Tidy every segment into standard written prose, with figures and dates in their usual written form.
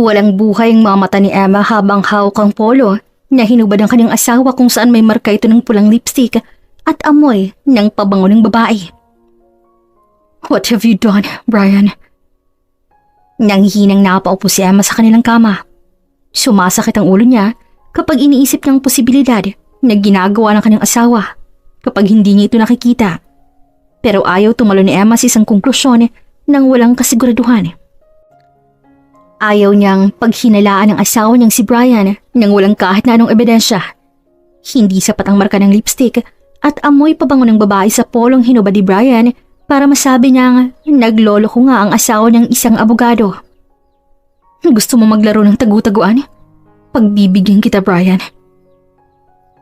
Walang buhay ang mga mata ni Emma habang hawak ang polo na hinubad ang kanyang asawa kung saan may marka ito ng pulang lipstick at amoy ng pabango ng babae. What have you done, Brian? Nanghihinang napaupo si Emma sa kanilang kama. Sumasakit ang ulo niya kapag iniisip ng posibilidad na ginagawa ng kanyang asawa kapag hindi niya ito nakikita. Pero ayaw tumalo ni Emma sa isang konklusyon nang walang kasiguraduhan. Ayaw niyang paghinalaan ng asawa niyang si Brian nang walang kahit na anong ebidensya. Hindi sapat ang marka ng lipstick at amoy pabango ng babae sa polong hinubad ni Brian para masabi niyang naglolo ko nga ang asawa niyang isang abogado. Gusto mo maglaro ng tagu-taguan? Pagbibigyan kita, Brian.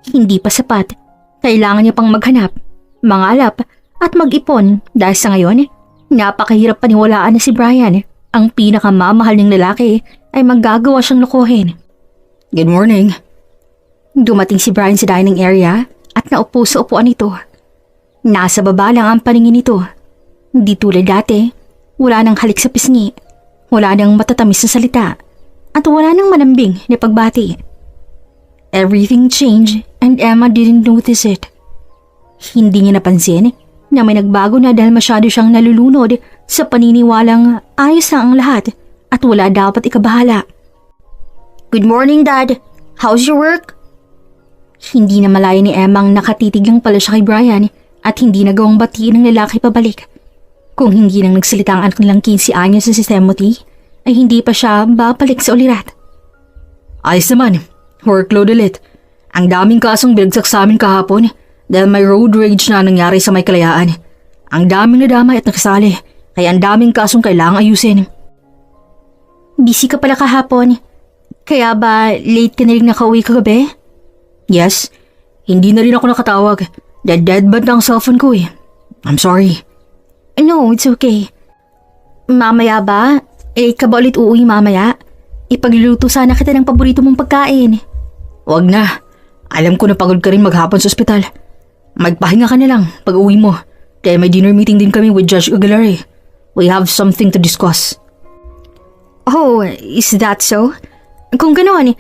Hindi pa sapat. Kailangan niya pang maghanap, mangalap at mag-ipon dahil sa ngayon, napakahirap paniwalaan na si Brian, ang pinakamamahal ng lalaki, ay maggagawa siyang lokohin. Good morning. Dumating si Brian sa dining area at naupo sa upuan nito. Nasa baba lang ang paningin nito. Di tulad dati, wala nang halik sa pisngi, wala nang matatamis na salita, at wala nang malambing na pagbati. Everything changed and Emma didn't notice it. Hindi niya napansin na may nagbago na dahil masyado siyang nalulunod sa paniniwalang ayos na ang lahat at wala dapat ikabahala. Good morning, Dad. How's your work? Hindi na malaya ni Emma ang nakatitig lang pala siya kay Brian at hindi nagawang batiin ng lalaki pabalik. Kung hindi nang nagsalita ang anak nilang 15 anyos sa si Timothy, ay hindi pa siya babalik sa ulirat. Ayos naman. Workload ulit. Ang daming kasong binagsak sa amin kahapon dahil may road rage na nangyari sa may Kalayaan. Ang daming nadamay at nakasali, kaya ang daming kasong kailangang ayusin. Busy ka pala kahapon. Kaya ba late ka na rin nakauwi kagabi? Yes. Hindi na rin ako nakatawag. Deadbad na ang cellphone ko eh. I'm sorry. No, it's okay. Mamaya ba? Ka ba ulit uuwi mamaya? Ipagluluto sana kita ng paborito mong pagkain. Wag na. Alam ko na pagod ka rin maghapon sa ospital. Magpahinga ka na lang pag uwi mo. Dahil may dinner meeting din kami with Judge Aguilar. We have something to discuss. Oh, is that so? Kung gano'n,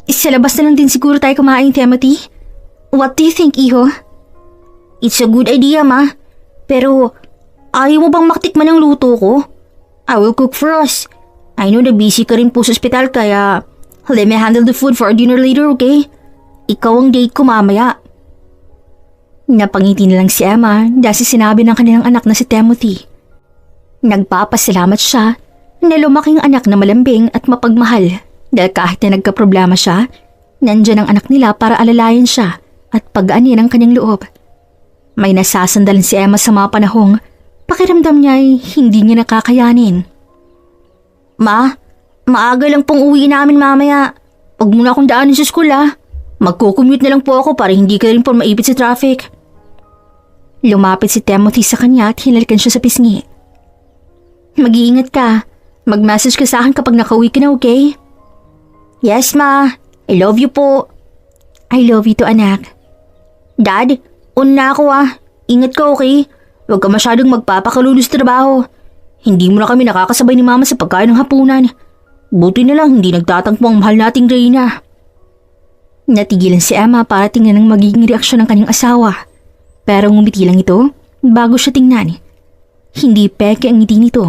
sa labas na lang din siguro tayo kumain, Timothy. What do you think, Iho? It's a good idea, Ma. Pero, ayaw mo bang maktikman ang luto ko? I will cook for us. I know na busy ka rin po sa ospital kaya let me handle the food for our dinner later, okay? Ikaw ang date ko mamaya. Napangiti na lang si Emma dahil sinabi ng kanilang anak na si Timothy. Nagpapasalamat siya na lumaking anak na malambing at mapagmahal dahil kahit na nagkaproblema siya, nandyan ang anak nila para alalayan siya at pag-anin ang kanyang loob. May nasasandalan si Emma sa mga panahong pakiramdam niya ay hindi niya nakakayanin. Ma, maaga lang pong uwi namin mamaya. Huwag muna akong daanin sa school Magkukommute na lang po ako para hindi ka rin po maipit sa traffic. Lumapit si Timothy sa kanya at hinalikan siya sa pisngi. Mag-iingat ka. Mag-message ka sa akin kapag nakauwi ka na, okay? Yes, Ma. I love you po. I love you too, anak. Dad, una ako Ingat ka, okay? Huwag ka masyadong magpapakalulos sa trabaho. Hindi mo na kami nakakasabay ni Mama sa pagkain ng hapunan. Buti na lang hindi nagtatangpo ang mahal nating Reyna. Natigilan si Emma para tingnan ang magiging reaksyon ng kanyang asawa. Pero ngumiti lang ito bago siya tingnan. Hindi peke ang ngiti nito.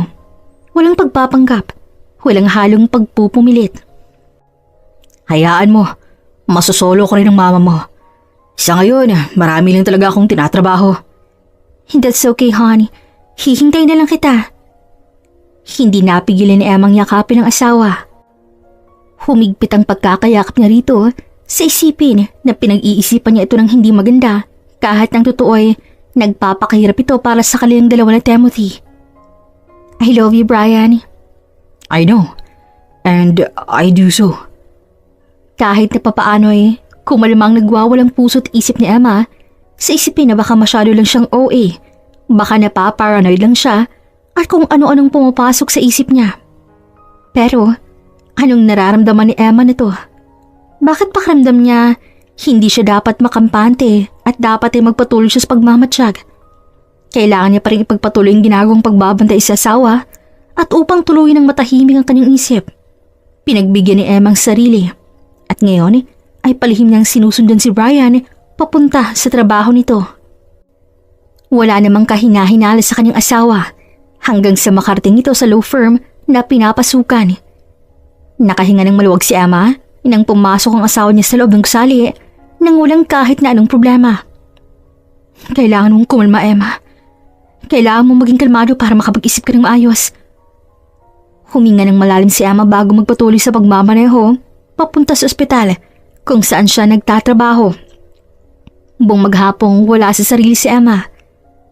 Walang pagpapanggap. Walang halong pagpupumilit. Hayaan mo. Masosolo ko rin ng mama mo. Sa ngayon, marami lang talaga akong tinatrabaho. That's okay, honey. Hihintay na lang kita. Hindi napigilan ni Emang yakapin ang asawa. Humigpit ang pagkakayakap niya rito sa isipin na pinag-iisipan niya ito ng hindi maganda kahit ang totoo ay nagpapakahirap ito para sa kanilang dalawa na Timothy. I love you, Brian. I know. And I do so. Kahit na papaano kung malamang nagwawalang puso't isip ni Emma, sa isipin na baka masyado lang siyang OA, baka napaparanoid lang siya at kung ano-anong pumapasok sa isip niya. Pero, anong nararamdaman ni Emma nito? Bakit pakiramdam niya hindi siya dapat makampante at dapat ay magpatuloy siya sa pagmamatsyag? Kailangan niya pa rin ipagpatuloy ang ginagawang pagbabantay sa asawa at upang tuluyin ng matahimik ang kanyang isip. Pinagbigyan ni Emma ang sarili. At ngayon ay palihim niyang sinusundan si Brian papunta sa trabaho nito. Wala namang kahinahinala sa kanyang asawa hanggang sa makarating ito sa law firm na pinapasukan. Nakahinga ng maluwag si Emma nang pumasok ang asawa niya sa loob ng gusali nang walang kahit na anong problema. Kailangan mong kumalma, Emma. Kailangan mong maging kalmado para makapag-isip ka ng maayos. Huminga ng malalim si Emma bago magpatuloy sa pagmamaneho papunta sa ospital kung saan siya nagtatrabaho. Buong maghapong wala sa sarili si Emma.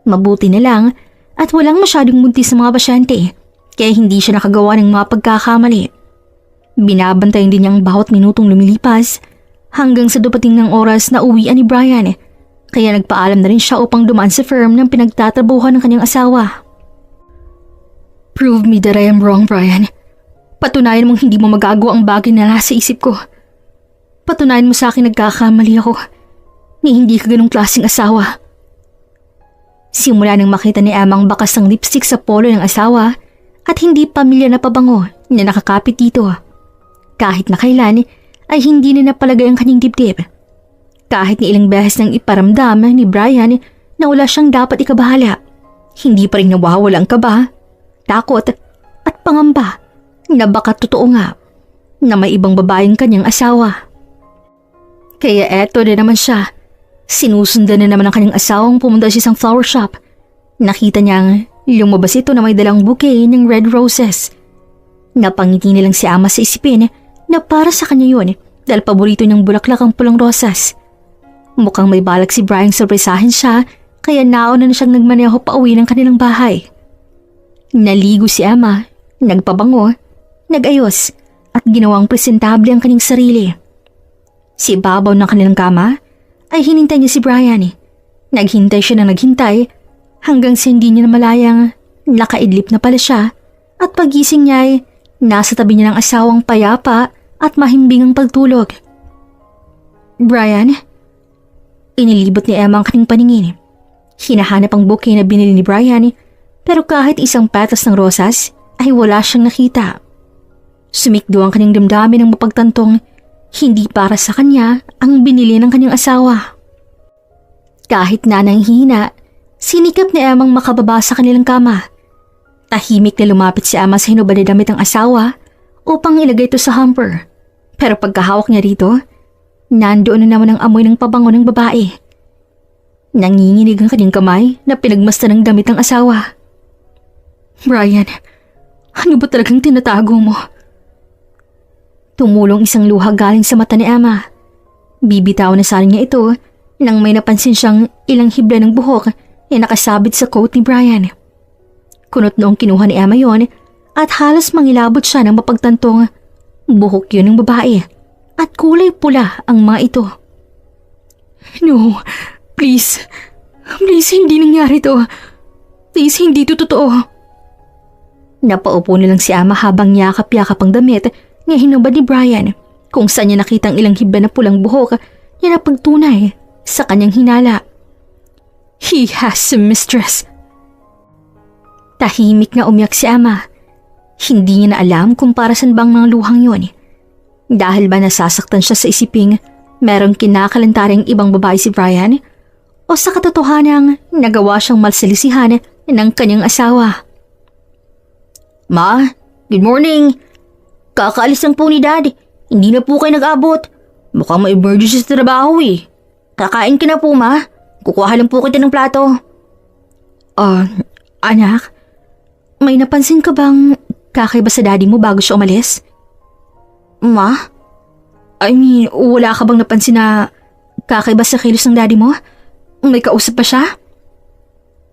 Mabuti na lang at walang masyadong buntis sa mga pasyente kaya hindi siya nakagawa ng mga pagkakamali. Binabantayan din niyang bawat minutong lumilipas hanggang sa dumating ng oras na uwian ni Brian kaya nagpaalam na rin siya upang dumaan sa firm ng pinagtatrabuhan ng kanyang asawa. Prove me that I am wrong, Brian. Patunayan mong hindi mo magagawa ang bagay na nasa isip ko. Patunayan mo sa akin nagkakamali ako ni hindi ka ganong klaseng asawa. Simula nang makita ni Emma ang bakas ng lipstick sa polo ng asawa at hindi pamilyar na pabango na nakakapit dito. Kahit na kailan ay hindi na napalagay ang kanyang dibdib. Kahit ni ilang beses nang iparamdam ni Brian na wala siyang dapat ikabahala, hindi pa rin nawawala ang kaba, takot at pangamba na baka totoo nga na may ibang babaeng kanyang asawa. Kaya eto na naman siya. Sinusundan na naman ang kanyang asawang pumunta sa isang flower shop. Nakita niyang lumabas ito na may dalang bouquet ng red roses. Napangiti nilang si Ama sa isipin na para sa kanya yun dahil paborito niyang bulaklak ang pulang rosas. Mukhang may balak si Brian sorpresahin siya kaya nauna na siyang nagmaneho pa uwi ng kanilang bahay. Naligo si Ama, nagpabango, nagayos at ginawang presentable ang kanyang sarili. Si ibabaw ng kanilang kama ay hinintay niya si Brian. Naghintay siya na naghintay hanggang sa hindi niya namalayang nakaidlip na pala siya at pagising niya ay nasa tabi niya ng asawang payapa at mahimbing ang pagtulog. Brian? Inilibot ni Emma ang kanyang paningin. Hinahanap ang bouquet na binili ni Brian pero kahit isang patas ng rosas ay wala siyang nakita. Sumikdo ang kanyang damdamin ng mapagtantong hindi para sa kanya ang binili ng kanyang asawa. Kahit na nanghina, sinikap ni Emang makababa sa kanilang kama. Tahimik na lumapit si Emma sa hinubad na damit ng asawa upang ilagay ito sa hamper. Pero pagkahawak niya rito, nandoon na naman ang amoy ng pabango ng babae. Nanginginig ang kanyang kamay na pinagmasdan ng damit ng asawa. Brian, ano ba talagang tinatago mo? Tumulong isang luha galing sa mata ni Emma. Bibitaw na sana niya ito nang may napansin siyang ilang hibla ng buhok na nakasabit sa coat ni Brian. Kunot noong kinuha ni Emma yon at halos mangilabot siya ng mapagtantong buhok yun ng babae at kulay pula ang mga ito. No, please hindi nangyari to. Please, hindi to totoo. Napaupo na lang si Emma habang yakap-yakap ang damit na hinubad ni Brian kung saan niya nakitang ilang hibla na pulang buhok na napagtunay sa kanyang hinala. He has a mistress. Tahimik na umiyak si Emma. Hindi niya na alam kung para saan bang mga luhang yun. Dahil ba nasasaktan siya sa isiping merong kinakalantaring ibang babae si Brian o sa katotohanang nagawa siyang malsalisihan ng kanyang asawa. Ma, good morning. Kakaalis lang po ni Dad. Hindi na po kayo nag-abot. Mukhang may emergency sa trabaho eh. Kakain ka na po, Ma. Kukuha lang po kita ng plato. Anak, may napansin ka bang kakaiba sa daddy mo bago siya umalis? Ma? I mean, wala ka bang napansin na kakaiba sa kilos ng daddy mo? May kausap pa siya?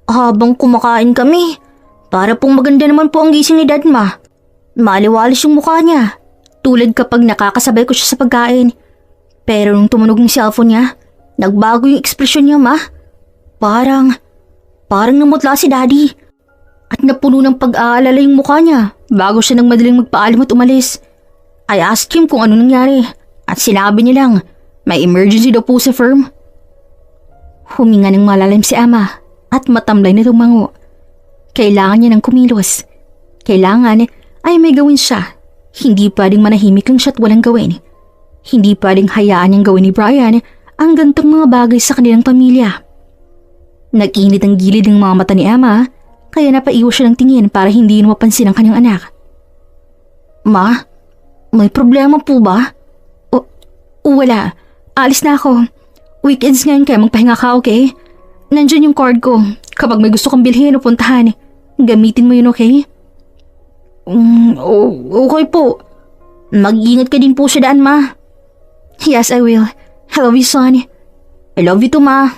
Habang kumakain kami, para pong maganda naman po ang gising ni Dad, Ma. Maliwalis yung mukha niya, tulad kapag nakakasabay ko siya sa pagkain. Pero nung tumunog yung cellphone niya, nagbago yung ekspresyon niya, Ma. Parang namutla si Daddy. At napuno ng pag-aalala yung mukha niya bago siya nang madaling magpaalam at umalis. I asked him kung ano nangyari at sinabi niya lang, may emergency daw po sa firm. Huminga ng malalim si Ama at matamlay na tumango. Kailangan niya ng kumilos. Kailangan ay may gawin siya Hindi pwedeng manahimik lang siya at walang gawin. Hindi pwedeng hayaan niyang gawin ni Brian ang gantong mga bagay sa kanilang pamilya. Nag-init ang gilid ng mga mata ni Emma, kaya napaiwas siya ng tingin para hindi mapansin ang kanyang anak. Ma, may problema po ba? Wala. Alis na ako. Weekends ngayon kaya magpahinga ka, okay? Nandyan yung card ko. Kapag may gusto kang bilhin o puntahan, gamitin mo yun, okay? Okay po. Mag-ingat ka din po sa daan, ma. Yes, I will. I love you, son. I love you too, ma.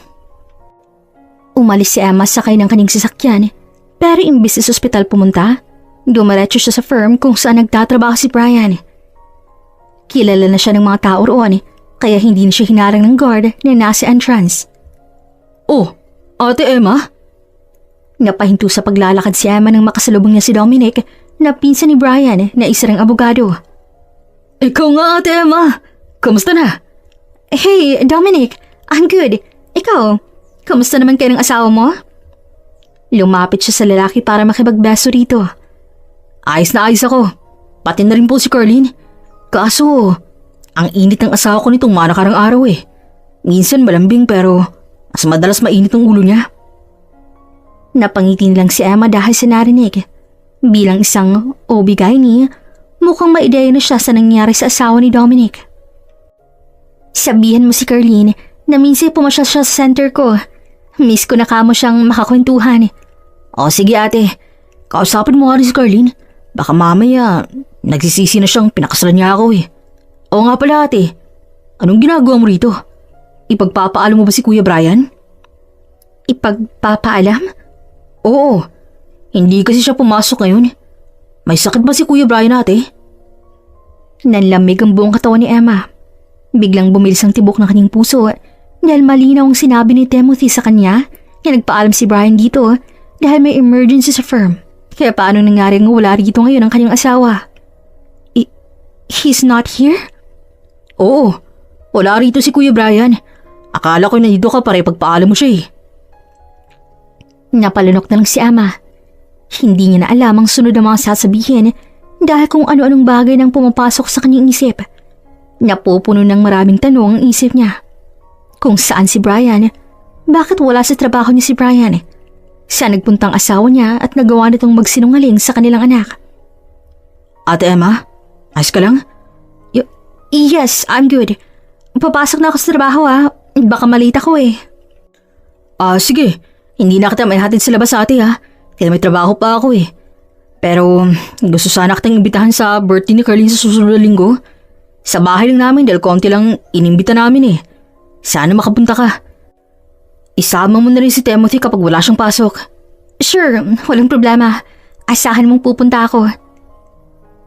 Umalis si Emma sakay ng kanyang sasakyan, pero imbis sa ospital pumunta, dumiretso siya sa firm kung saan nagtatrabaho si Brian. Kilala na siya ng mga tao roon, kaya hindi na siya hinarang ng guard na nasa entrance. Oh, Ate Emma? Napahinto sa paglalakad si Emma nang makasalubong niya si Dominic na pinsan ni Brian na isa ring abogado. Ikaw nga, Ate Emma. Kamusta na? Hey, Dominic. I'm good. Ikaw, kamusta naman kayo ng asawa mo? Lumapit siya sa lalaki para makipagbeso rito. Ayos na ayos ako. Pati na rin po si Carlene. Kaso, ang init ng asawa ko nitong mga nakarang araw eh. Minsan malambing pero mas madalas mainit ang ulo niya. Napangiti lang si Emma dahil sa narinig. Bilang isang OB-GYN, mukhang maideya na siya sa nangyari sa asawa ni Dominic. Sabihan mo si Carlene na minsan pumasya siya sa center ko. Miss ko na kamo siyang makakwentuhan. O sige ate, kausapin mo nga rin si Carlene. Baka mamaya nagsisisi na siyang pinakasalan niya ako eh. Oo nga pala ate, anong ginagawa mo rito? Ipagpapaalam mo ba si Kuya Brian? Ipagpapaalam? Oo, hindi kasi siya pumasok ngayon. May sakit ba si Kuya Brian ate? Nanlamig ang buong katawan ni Emma. Biglang bumilis ang tibok ng kanyang puso dahil malinaw ang sinabi ni Timothy sa kanya na nagpaalam si Brian dito dahil may emergency sa firm. Kaya paano nangyari nga wala rito ngayon ang kanyang asawa? He's not here? Oo, wala rito si Kuya Brian. Akala ko nandito ka para ipagpaalam mo siya eh. Napalunok na lang si Emma. Hindi niya na alam ang sunod na mga sasabihin dahil kung ano-anong bagay nang pumapasok sa kanyang isip. Napupuno ng maraming tanong ang isip niya. Kung saan si Brian? Bakit wala sa trabaho niya si Brian? Saan nagpuntang asawa niya at nagawa nitong magsinungaling sa kanilang anak? Ate Emma, ayos ka lang? Yes, I'm good. Papasok na ako sa trabaho Baka malita ko eh. Sige. Hindi na kita may hatid sa labas ate Kaya may trabaho pa ako eh. Pero gusto sana kitang imbitahan sa birthday ni Carlene sa susunod na linggo. Sa bahay lang namin dahil konti lang inimbita namin eh. Sana makapunta ka. Isama mo na rin si Timothy kapag wala siyang pasok. Sure, walang problema. Asahan mong pupunta ako.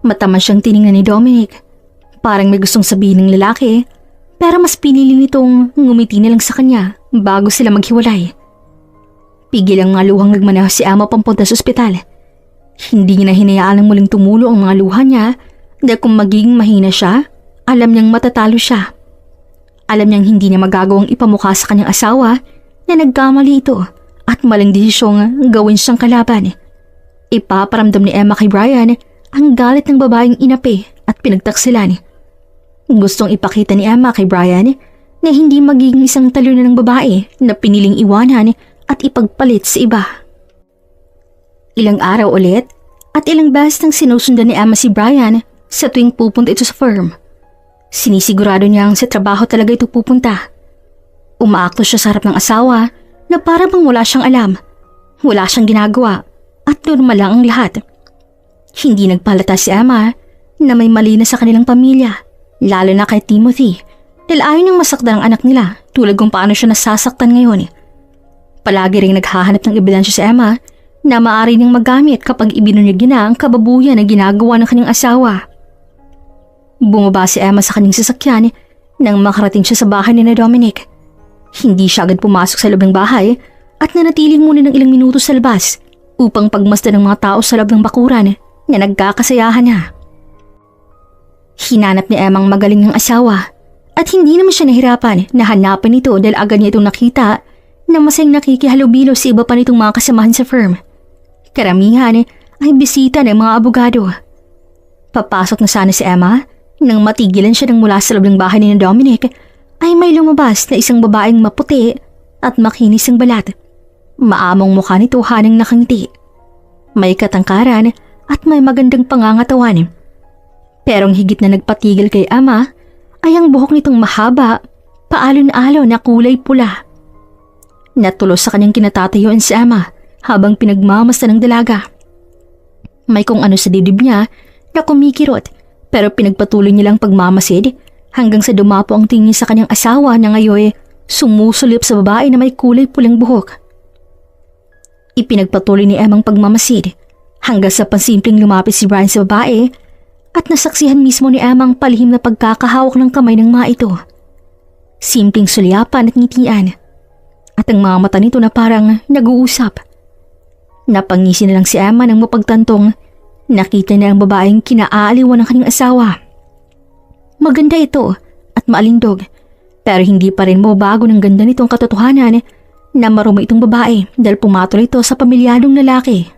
Mataman siyang tiningnan ni Dominic. Parang may gustong sabihin ng lalaki, pero mas pinili nitong ngumiti na lang sa kanya bago sila maghiwalay. Pigil ang mga luhang nagmanaw si Emma pampunta sa ospital. Hindi niya na hinayaan ng muling tumulo ang mga luha niya dahil kung magiging mahina siya, alam niyang matatalo siya. Alam niyang hindi niya magagawang ipamukha sa kanyang asawa na nagkamali ito at maling desisyong gawin siyang kalaban. Ipaparamdam ni Emma kay Brian ang galit ng babaeng inapi at pinagtaksilan. Gustong ipakita ni Emma kay Brian na hindi magiging isang talunan ng babae na piniling iwanan at ipagpalit sa iba. Ilang araw ulit at ilang beses nang sinusundan ni Emma si Brian sa tuwing pupunta ito sa firm. Sinisigurado niyang sa trabaho talaga ito pupunta. Umaakto siya sa harap ng asawa na para bang wala siyang alam, wala siyang ginagawa at normal lang ang lahat. Hindi nagpalata si Emma na may mali na sa kanilang pamilya, lalo na kay Timothy, dahil ayaw niyang masaktan ang anak nila tulad kung paano siya nasasaktan ngayon. Palagi ring naghahanap ng ebidensya si Emma na maaari niyang magamit kapag ibinunyag niya na ang kababuyan na ginagawa ng kanyang asawa. Bumaba si Emma sa kanyang sasakyan nang makarating siya sa bahay ni Dominic. Hindi siya agad pumasok sa loob ng bahay at nanatiling muna ng ilang minuto sa labas upang pagmasdan ng mga tao sa loob ng bakuran na nagkakasayahan niya. Hinanap ni Emma ang magaling ng asawa at hindi naman siya nahirapan na hanapin ito dahil agad niya itong nakita na masayang nakikihalubilo sa iba pa nitong mga kasamahan sa firm. Karamihan ay bisita ng mga abogado. Papasok na sana si Emma nang matigilan siya ng mula sa loob ng bahay ni Dominic ay may lumabas na isang babaeng maputi at makinis ang balat. Maamong mukha nito hanang nakangiti. May katangkaran at may magandang pangangatawan. Pero ang higit na nagpatigil kay Emma ay ang buhok nitong mahaba, paalon-alon na kulay pula. Natulos sa kanyang kinatatayuan si Emma habang pinagmamasdan ng dalaga. May kung ano sa dibdib niya na kumikirot pero pinagpatuloy nilang pagmamasid hanggang sa dumapo ang tingin sa kanyang asawa na ngayon sumusulip sa babae na may kulay pulang buhok. Ipinagpatuloy ni Emma ang pagmamasid hanggang sa pansimpleng lumapit si Brian sa babae at nasaksihan mismo ni Emma ang palihim na pagkakahawak ng kamay ng mga ito. Simpleng sulyapan at ngitian at ang mga mata nito na parang nag-uusap. Napangisi na lang si Emma nang mapagtantong nakita niya ang babaeng kinaaliwan ng kanyang asawa. Maganda ito at maalindog pero hindi pa rin mabago ng ganda nitong katotohanan na marumi itong babae dahil pumatol ito sa pamilyadong lalaki.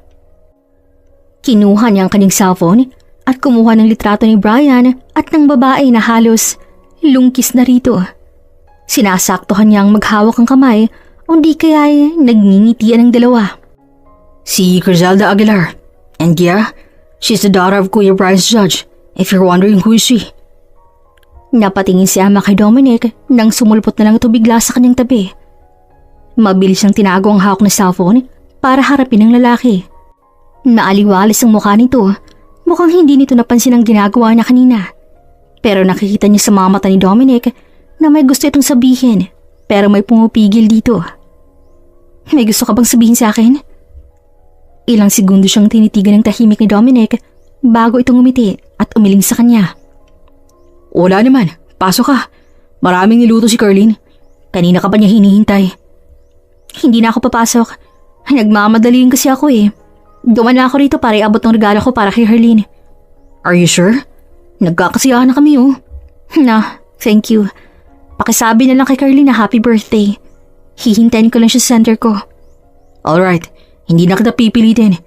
Kinuha niya ang kanyang cellphone at kumuha ng litrato ni Brian at ng babae na halos lungkis na rito. Sinasaktuhan niyang maghawak ang kamay o di kaya ay nagngingitian ng dalawa. Si Griselda Aguilar. And yeah, she's the daughter of Kuya Brian's judge, if you're wondering who is she. Napatingin si Emma kay Dominic nang sumulpot na lang ito bigla sa kanyang tabi. Mabilis niyang tinago ang hawak na cellphone para harapin ang lalaki. Naaliwalas ang mukha nito. Mukhang hindi nito napansin ang ginagawa niya kanina. Pero nakikita niya sa mga mata ni Dominic na may gusto itong sabihin pero may pumupigil dito. May gusto ka bang sabihin sa akin? Ilang segundo siyang tinitigan ng tahimik ni Dominic bago itong umiti at umiling sa kanya. Wala naman, pasok ka. Maraming niluto si Carlene. Kanina ka pa niya hinihintay. Hindi na ako papasok. Nagmamadaliin kasi ako eh. Duman na ako rito para iabot ng regalo ko para kay Harleen. Are you sure? Nagkakasiyahan na kami oh. Na, thank you. Pakisabi na lang kay Carlene na happy birthday. Hihintayin ko lang siya sa center ko. Alright, hindi na kita pipilitin.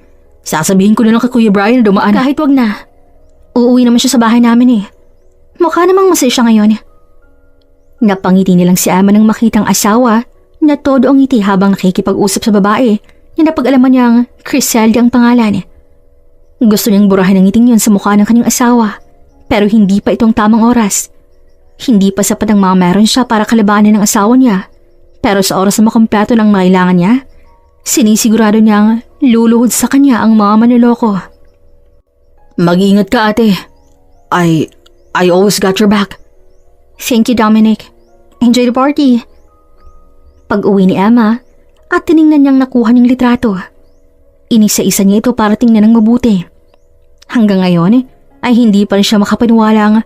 Sasabihin ko na lang kay Kuya Brian na dumaan. Kahit wag na. Uuwi naman siya sa bahay namin eh. Mukha namang masaya siya ngayon. Napangiti nilang si Emma nang makitang asawa na todo ang ngiti habang nakikipag-usap sa babae na napag-alaman niyang Griselda ang pangalan. Gusto niyang burahin ang ngiting yun sa mukha ng kanyang asawa pero hindi pa itong tamang oras. Hindi pa sapat ang mga meron siya para kalabanin ng asawa niya pero sa oras na makumpleto ng mailangan niya, sinisigurado niyang luluhod sa kanya ang mga manloloko. Mag-ingat ka ate. I always got your back. Thank you Dominic. Enjoy the party. Pag-uwi ni Emma at tiningnan niyang nakuha niyang litrato. Inisa-isa niya ito para tingnan ng mabuti. Hanggang ngayon ay hindi pa rin siya makapaniwalang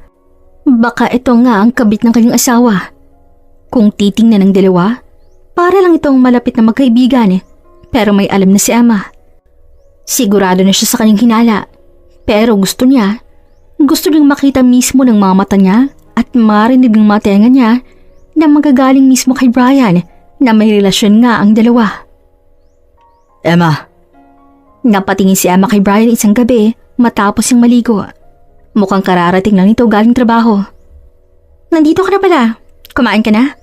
baka ito nga ang kabit ng kanyang asawa. Kung titingnan ng dalawa, para lang itong malapit na magkaibigan pero may alam na si Emma. Sigurado na siya sa kanyang hinala pero gusto niyang makita mismo ng mga mata niya at marinig ng mga tenga niya na magagaling mismo kay Brian na may relasyon nga ang dalawa. Emma. Napatingin si Emma kay Brian isang gabi matapos yung maligo. Mukhang kararating lang nito galing trabaho. Nandito ka na pala. Kumain ka na?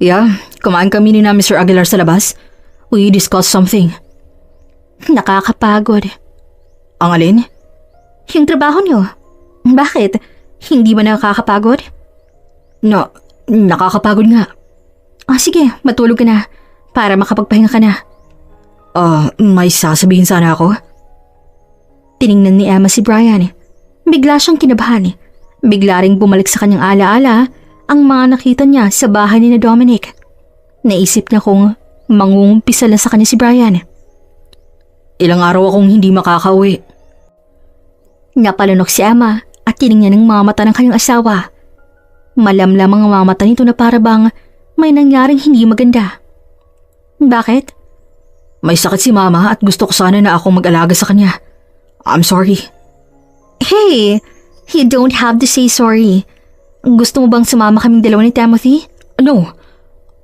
Yeah, kumain kami ni na Mr. Aguilar sa labas. We discussed something. Nakakapagod. Ang alin? Yung trabaho niyo. Bakit? Hindi ba nakakapagod? No, nakakapagod nga. Sige, matulog ka na para makapagpahinga ka na. May sasabihin sana ako. Tiningnan ni Emma si Brian. Bigla siyang kinabahan. Bigla ring bumalik sa kanyang alaala ang mga nakita niya sa bahay ni Dominic. Naisip niya kung mangungumpisal na sa kanya si Brian. Ilang araw akong hindi makakauwi. Napalunok si Emma at tiningnan ng mga mata ng kanyang asawa. Malamlam ang mga mata nito na parabang may nangyaring hindi maganda. Bakit? May sakit si Mama at gusto ko sana na akong mag-alaga sa kanya. I'm sorry. Hey, you don't have to say sorry. Gusto mo bang sumama kaming dalawa ni Timothy? No,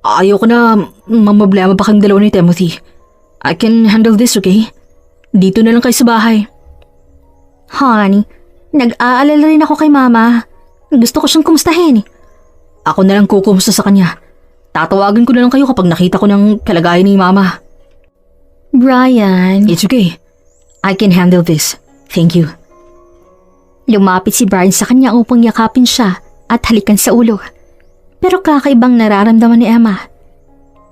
ayoko na mamablema pa kang dalawa ni Timothy. I can handle this, okay? Dito na lang kayo sa bahay. Honey, Nag-aalala rin ako kay Mama. Gusto ko siyang kumustahin. Ako na lang kukumusta sa kanya. Tatawagin ko na lang kayo kapag nakita ko ng kalagayan ni Mama. Brian. It's okay. I can handle this. Thank you. Lumapit si Brian sa kanya upang yakapin siya at halikan sa ulo. Pero kakaibang nararamdaman ni Emma.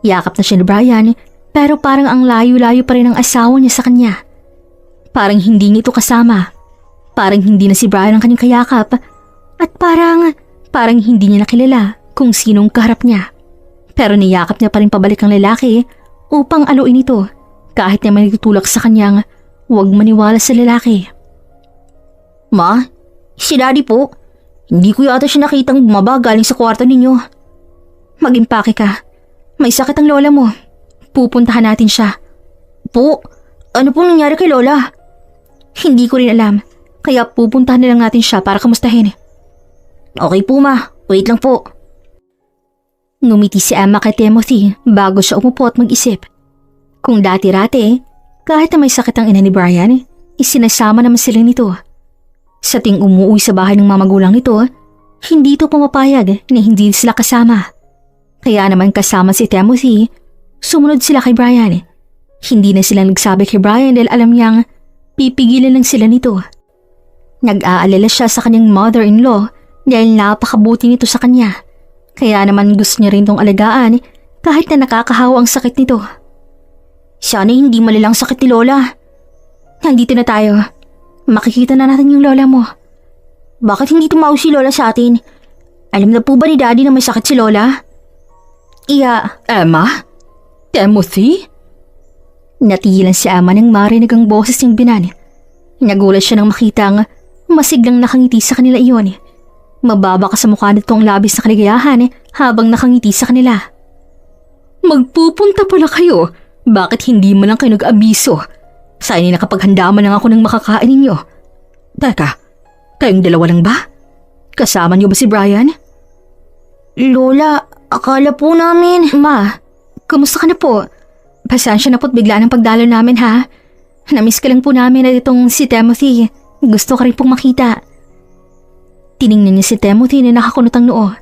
Yakap na siya ni Brian pero parang ang layo-layo pa rin ang asawa niya sa kanya. Parang hindi niya ito kasama. Parang hindi na si Brian ang kanyang kayakap at parang hindi niya nakilala kung sinong kaharap niya. Pero niyakap niya pa rin pabalik ang lalaki upang aluin ito kahit na may nagtutulak sa kanyang huwag maniwala sa lalaki. Ma, si Daddy po. Hindi ko yata siya nakitang bumaba galing sa kwarto ninyo. Mag-impake ka. May sakit ang lola mo. Pupuntahan natin siya. Po, ano pong nangyari kay Lola? Hindi ko rin alam. Kaya pupuntahan na lang natin siya para kamustahin. Okay po ma, wait lang po. Ngumiti si Emma kay Timothy bago siya umupo at mag-isip. Kung dati-rati, kahit na may sakit ang ina ni Brian, isinasama naman sila nito. Sa ting umuwi sa bahay ng mga magulang nito, hindi ito pumapayag na hindi sila kasama. Kaya naman kasama si Timothy, sumunod sila kay Brian. Hindi na sila nagsabi kay Brian dahil alam niyang pipigilan lang sila nito. Nag-aalala siya sa kanyang mother-in-law dahil napakabuti nito sa kanya. Kaya naman gusto niya rin tong alagaan kahit na nakakahawa ang sakit nito. Sana hindi malalang sakit ni Lola. Nandito na tayo. Makikita na natin yung lola mo. Bakit hindi tumawag si Lola sa atin? Alam na po ba ni Daddy na may sakit si Lola? Emma? Timothy? Natigilan si Emma nang marinig ang boses niyang binan. Nagulat siya nang makitang masiglang nakangiti sa kanila iyon. Mababa ka sa mukha nito ang labis na kaligayahan habang nakangiti sa kanila. Magpupunta pala kayo. Bakit hindi mo lang kayo nag-abiso? Sana nakapaghanda man lang ako ng makakain ninyo. Teka, kayong dalawa lang ba? Kasama niyo ba si Brian? Lola, akala po namin. Ma, kumusta ka na po? Pasensya na po't bigla ng pagdalo namin ha. Namiss ka lang po namin at itong si Timothy. Gusto ka rin pong makita. Tiningnan niya si Timothy na nakakunot ang noo.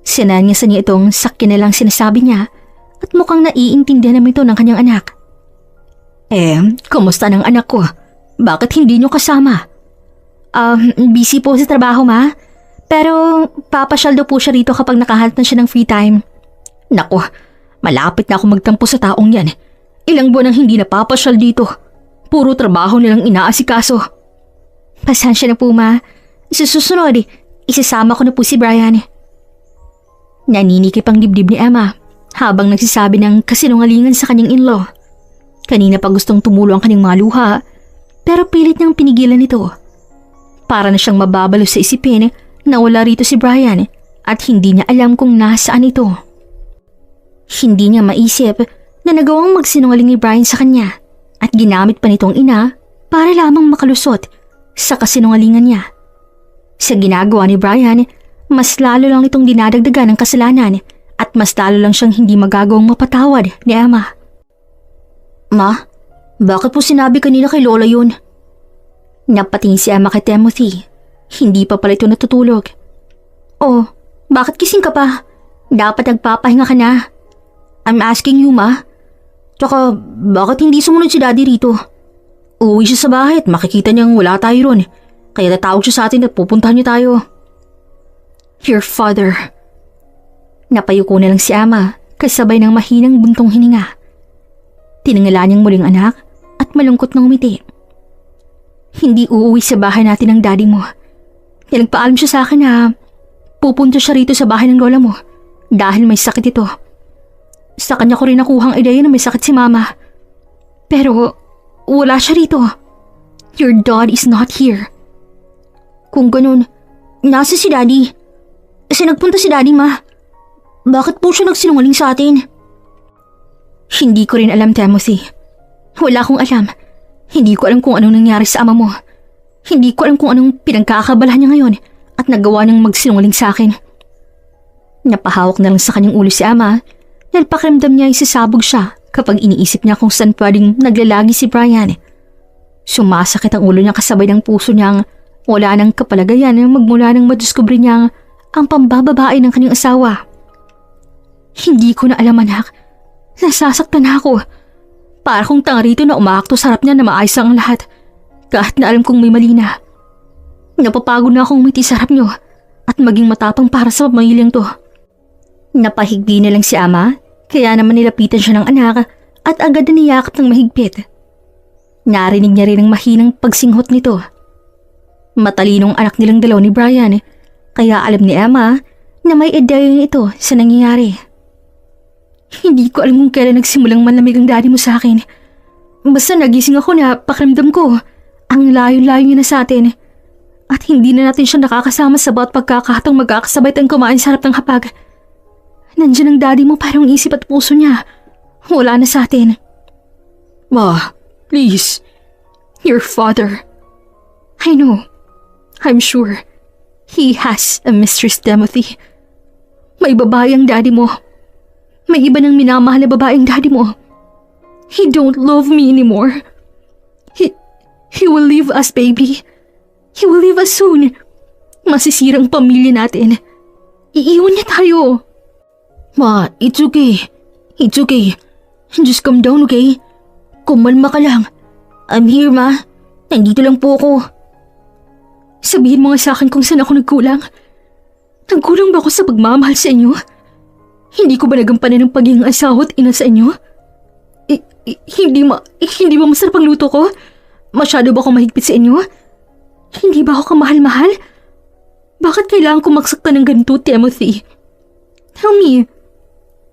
Sinanya sa niya itong sakyan na lang sinasabi niya at mukhang naiintindihan naman ito ng kanyang anak. Kumusta ng anak ko? Bakit hindi niyo kasama? Busy po sa trabaho ma. Pero papasyal daw po siya rito kapag nakahanap na siya ng free time. Nako, malapit na ako magtampo sa taong yan. Ilang buwan nang hindi napapasyal dito. Puro trabaho nilang inaasikaso. Pasensya na po ma. Sa susunod, isasama ko na po si Brian. Naninikip ang dibdib ni Emma habang nagsasabi ng kasinungalingan sa kanyang in-law. Kanina pa gustong tumulo ang kanyang mga luha pero pilit niyang pinigilan ito. Para na siyang mababalo sa isipin na wala rito si Brian at hindi niya alam kung nasaan ito. Hindi niya maisip na nagawang magsinungaling ni Brian sa kanya at ginamit pa nitong ina para lamang makalusot sa kasinungalingan niya. Sa ginagawa ni Brian, mas lalo lang itong dinadagdagan ng kasalanan at mas lalo lang siyang hindi magagawang mapatawad ni Emma. Ma, bakit po sinabi kanina kay Lola yun? Napatingin si Emma kay Timothy. Hindi pa pala ito natutulog. Oh, bakit kising ka pa? Dapat nagpapahinga ka na. I'm asking you, ma. Tsaka, bakit hindi sumunod si Daddy rito? Uwi siya sa bahay at makikita niyang wala tayo ron. Kaya tatawag siya sa atin at pupuntahan niyo tayo. Your father. Napayuko na lang si Emma kasabay ng mahinang buntong hininga. Tinangala niyang muling anak at malungkot na umiti. Hindi uuwi sa bahay natin ang daddy mo. Nagpaalam siya sa akin na pupunta siya rito sa bahay ng lola mo dahil may sakit ito. Sa kanya ko rin nakuhang ideya na may sakit si mama. Pero wala siya rito. Your dad is not here. Kung ganun, nasa si daddy? Kasi nagpunta si daddy ma. Bakit po siya nagsinungaling sa atin? Hindi ko rin alam, Timothy. Wala akong alam. Hindi ko alam kung anong nangyari sa ama mo. Hindi ko alam kung anong pinagkakabalahan niya ngayon at nagawa niyang magsinungaling sa akin. Napahawak na lang sa kanyang ulo si ama dahil pakiramdam niya ay sasabog siya kapag iniisip niya kung saan pwedeng naglalagi si Brian. Sumasakit ang ulo niya kasabay ng puso niyang Wala nang kapalagayan magmula nang madiskubre niyang ang pambababae ng kanyang asawa. Hindi ko na alam, anak. Nasasaktan na ako. Para kong tanga rito na umaakto sa harap niya na maayos ang lahat. Kahit na alam kong may mali na. Napapagod na akong umiti sa harap niyo at maging matapang para sa pamilyang to. Napahigbi na lang si ama, kaya naman nilapitan siya ng anak at agad na niyakap ng mahigpit. Narinig niya rin ang mahinang pagsinghot nito. Matalinong anak nilang dalawa ni Brian, kaya alam ni Emma na may ideya ito sa nangyayari. Hindi ko alam kung kailan nagsimulang manlamig ang daddy mo sa akin. Basta nagising ako na pakiramdam ko ang layo-layo niya na sa atin. At hindi na natin siya nakakasama sa bawat pagkakataong magkakasabay tayong kumain sa harap ng hapag. Nandiyan ang daddy mo parang isip at puso niya. Wala na sa atin. Ma, please. Your father. I know. I'm sure. He has a mistress, Timothy. May babae ang daddy mo. May iba ng minamahal na babae ang daddy mo. He don't love me anymore. He will leave us, baby. He will leave us soon. Masisira ang pamilya natin. Iiwan niya tayo. Ma, it's okay. It's okay. Just calm down, okay? Kumalma ka lang. I'm here, ma. Nandito lang po ako. Sabihin mo nga sa akin kung saan ako nagkulang. Nagkulang ba ako sa pagmamahal sa inyo? Hindi ko ba nagampanan ng pagiging asawa at ina sa inyo? Hindi ba masarap ang luto ko? Masyado ba akong mahigpit sa inyo? Hindi ba ako kamahal-mahal? Bakit kailangan ko magsaktan ng ganito, Timothy? Tell me,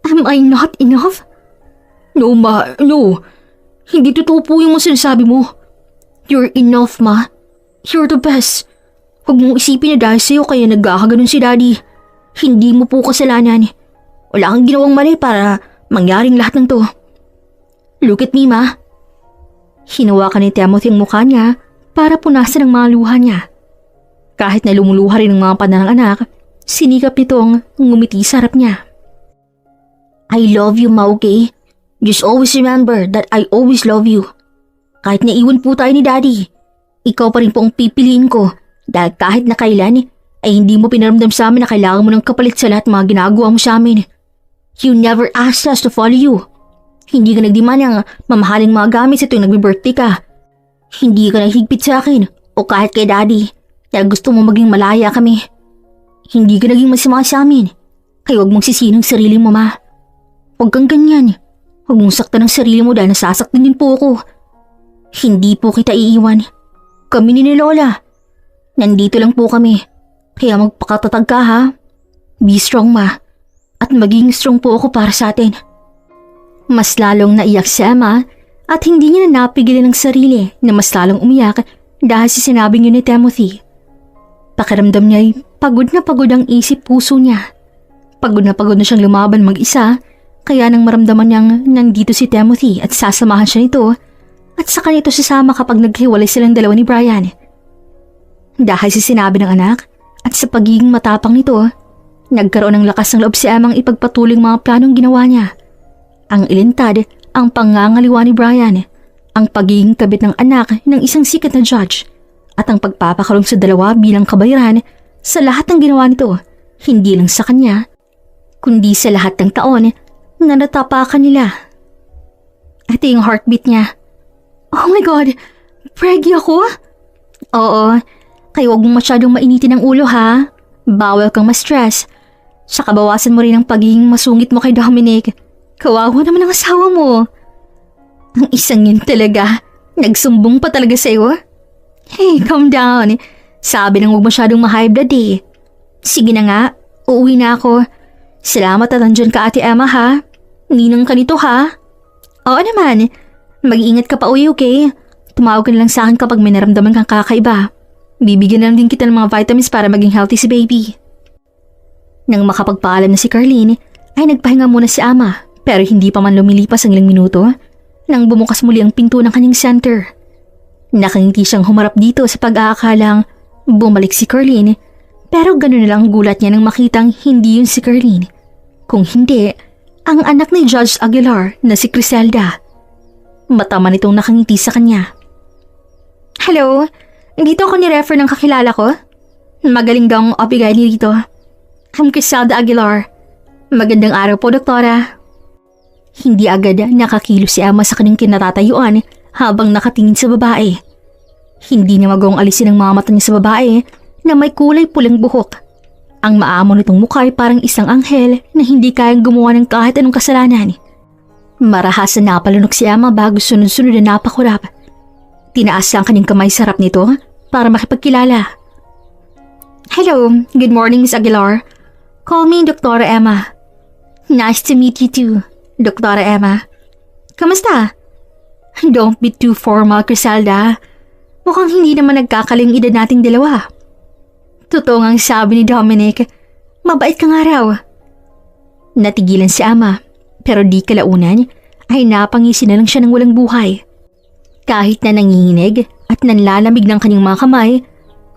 am I not enough? No, ma, no. Hindi totoo po yung sinasabi mo. You're enough, ma. You're the best. Huwag mong isipin na dahil sa'yo kaya nagkakaganon si daddy. Hindi mo po kasalanan. Wala kang ginawang mali para mangyaring lahat ng to. Look at me, ma. Hinawakan ni Timothy ang mukha niya para punasan ang mga luha niya. Kahit na lumuluha rin ang mga paa ng anak, sinikap nitong ngumiti sa harap niya. I love you, ma, okay? Just always remember that I always love you. Kahit naiwan po tayo ni daddy, ikaw pa rin po ang pipiliin ko dahil kahit na kailan ay hindi mo pinaramdam sa amin na kailangan mo ng kapalit sa lahat mga ginagawa mo sa amin. You never asked us to follow you. Hindi ka nagdemand ng mamahaling mga gamit sa tuwing nagbe-birthday ka. Hindi ka nahigpit sa akin o kahit kay daddy dahil gusto mo maging malaya kami. Hindi ka naging masama sa amin. Kaya huwag mong sisihin ang sarili mo, ma. Huwag kang ganyan. Huwag mong saktan ang sarili mo dahil nasasaktan din po ako. Hindi po kita iiwan. Kami ni Lola. Nandito lang po kami. Kaya magpakatatag ka, ha? Be strong, ma. At maging strong po ako para sa atin. Mas lalong naiyak si Emma at hindi niya na napigilan ng sarili na mas lalong umiyak dahil sa sinabing yun ni Timothy. Pakiramdam niya ay pagod na pagod ang isip puso niya. Pagod na siyang lumaban mag-isa, kaya nang maramdaman niyang nandito si Timothy at sasamahan siya nito at saka nito sasama kapag naghiwalay silang dalawa ni Brian. Dahil sa sinabi ng anak at sa pagiging matapang nito, nagkaroon ng lakas ng loob si Emma ang ipagpatuloy mga planong ginawa niya. Ang ilintad, ang pangangaliwa ni Brian, ang pagiging kabit ng anak ng isang sikat na judge, at ang pagpapakulong sa dalawa bilang kabayaran sa lahat ng ginawa nito, hindi lang sa kanya, kundi sa lahat ng taon na natapakan nila. Ito yung heartbeat niya. Oh my God! Preggy ako? Oo, kaya huwag mong masyadong mainitin ang ulo, ha? Bawal kang ma-stress. Saka bawasan mo rin ang pagiging masungit mo kay Dominic. Kawawa naman ang asawa mo. Ang isang yun talaga. Nagsumbong pa talaga sa'yo. Hey, calm down. Sabi nang huwag masyadong ma-high blood eh. Sige na nga, uuwi na ako. Salamat at nandyan ka, Ate Emma, ha? Ninang ka nito, ha? Oo naman. Mag-iingat ka pa uwi, okay? Tumawag ka na lang sa akin kapag may naramdaman kang kakaiba. Bibigyan na lang din kita ng mga vitamins para maging healthy si baby. Nang makapagpaalam na si Carlene, ay nagpahinga muna si Ama. Pero hindi pa man lumilipas ang ilang minuto nang bumukas muli ang pinto ng kanyang center. Nakangiti siyang humarap dito sa pag-aakalang bumalik si Carlene, pero gano'n na lang ang gulat niya nang makitang hindi yun si Carlene. Kung hindi, ang anak ni Judge Aguilar na si Criselda. Mataman itong nakangiti sa kanya. Hello, dito ako ni-refer ng kakilala ko. Magaling daw ang obigay ni dito. I'm Criselda Aguilar. Magandang araw po, doktora. Hindi agad nakakilos si Emma sa kanyang kinatatayuan habang nakatingin sa babae. Hindi niya magawang alisin ang mga mata niya sa babae na may kulay pulang buhok. Ang maamo nitong mukha ay parang isang anghel na hindi kayang gumawa ng kahit anong kasalanan. Marahas na napalunok si Emma bago sunod-sunod na napakurap. Tinaas lang kanyang kamay sa harap nito para makipagkilala. Hello, good morning Miss Aguilar. Call me Dr. Emma. Nice to meet you too, Dr. Emma. Kamusta? Don't be too formal, Criselda. Mukhang hindi naman nagkakaling edad nating dalawa. Totoo ngang sabi ni Dominic, mabait ka nga raw. Natigilan si Emma, pero di kalaunan ay napangisi na lang siya ng walang buhay. Kahit na nanginginig at nanlalamig ng kanyang mga kamay,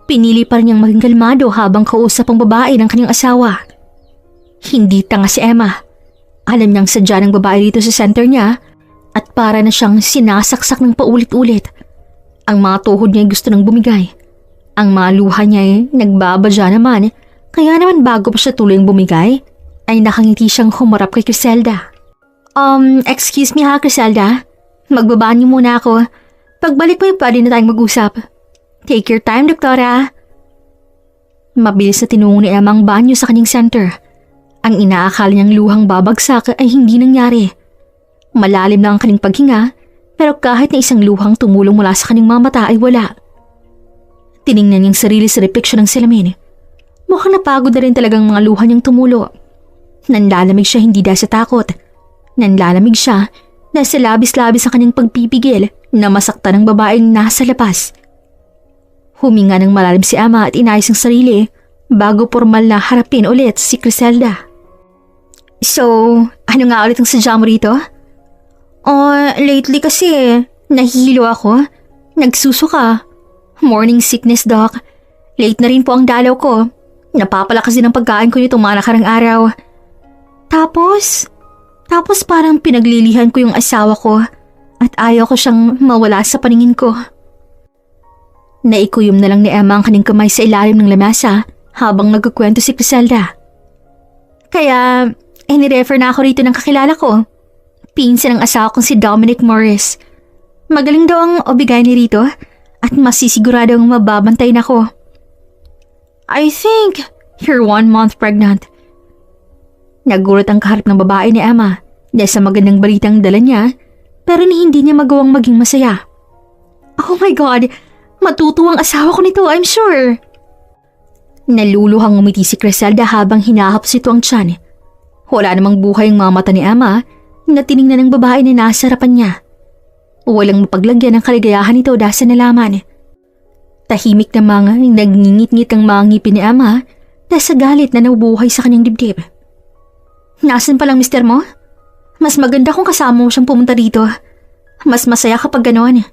pinili pa rin niyang maging kalmado habang kausap ang babae ng kanyang asawa. Hindi tanga si Emma. Alam niyang sadya ng babae dito sa center niya at para na siyang sinasaksak ng paulit-ulit. Ang mga tuhod niya ay gusto nang bumigay. Ang mga luha niya ay nagbabadya naman, kaya naman bago pa siya tuluyang bumigay, ay nakangiti siyang humarap kay Criselda. Excuse me ha, Criselda. Magbabanyo muna ako. Pagbalik mo pwede na tayong mag-usap. Take your time, doktora. Mabilis na tinungo ni Emma ang banyo sa kanyang center. Ang inaakala niyang luhang babagsak ay hindi nangyari. Malalim lang ang kanyang paghinga, pero kahit na isang luhang tumulong mula sa kanyang mga mata ay wala. Tiningnan niyang sarili sa refleksyon ng salamin. Mukhang napagod na rin talagang mga luha niyang tumulo. Nanlalamig siya hindi dahil sa takot. Nanlalamig siya dahil sa labis-labis ang kanyang pagpipigil na masaktan ng babaeng nasa labas. Huminga ng malalim si Emma at inayos ang sarili bago formal na harapin ulit si Criselda. So, ano nga ulit ang sadya mo rito? Lately kasi, nahihilo ako. Nagsusuka. Morning sickness, doc. Late na rin po ang dalaw ko. Napapalakas din ang pagkain ko nitong mga nakarang araw. Tapos parang pinaglilihan ko yung asawa ko at ayaw ko siyang mawala sa paningin ko. Naikuyom na lang ni Emma ang kanyang kamay sa ilalim ng lamesa habang nagkukwento si Criselda. Kaya, nirefer na ako rito ng kakilala ko. Pinsan ng asawa kong si Dominic Morris. Magaling daw ang obigay ni rito at masisiguradong mababantay na ko. I think you're 1 month pregnant. Nagulat ang kaharap ng babae ni Emma dahil sa magandang balitang dala niya pero hindi niya magawang maging masaya. Oh my God! Matutuwang asawa ko nito, I'm sure. Naluluhang umiti si Criselda habang hinahapos ito ang tiyan. Wala namang buhay ang mga mata ni Emma na tiningnan ng babae na nasa harapan niya. Walang mapaglagyan ng kaligayahan nito dahil sa nalaman. Tahimik namang nagngingit-ngit ang mga ngipin ni Emma dahil sa galit na nabubuhay sa kanyang dibdib. Nasaan palang mister mo? Mas maganda kung kasama mo siyang pumunta dito. Mas masaya kapag gano'n.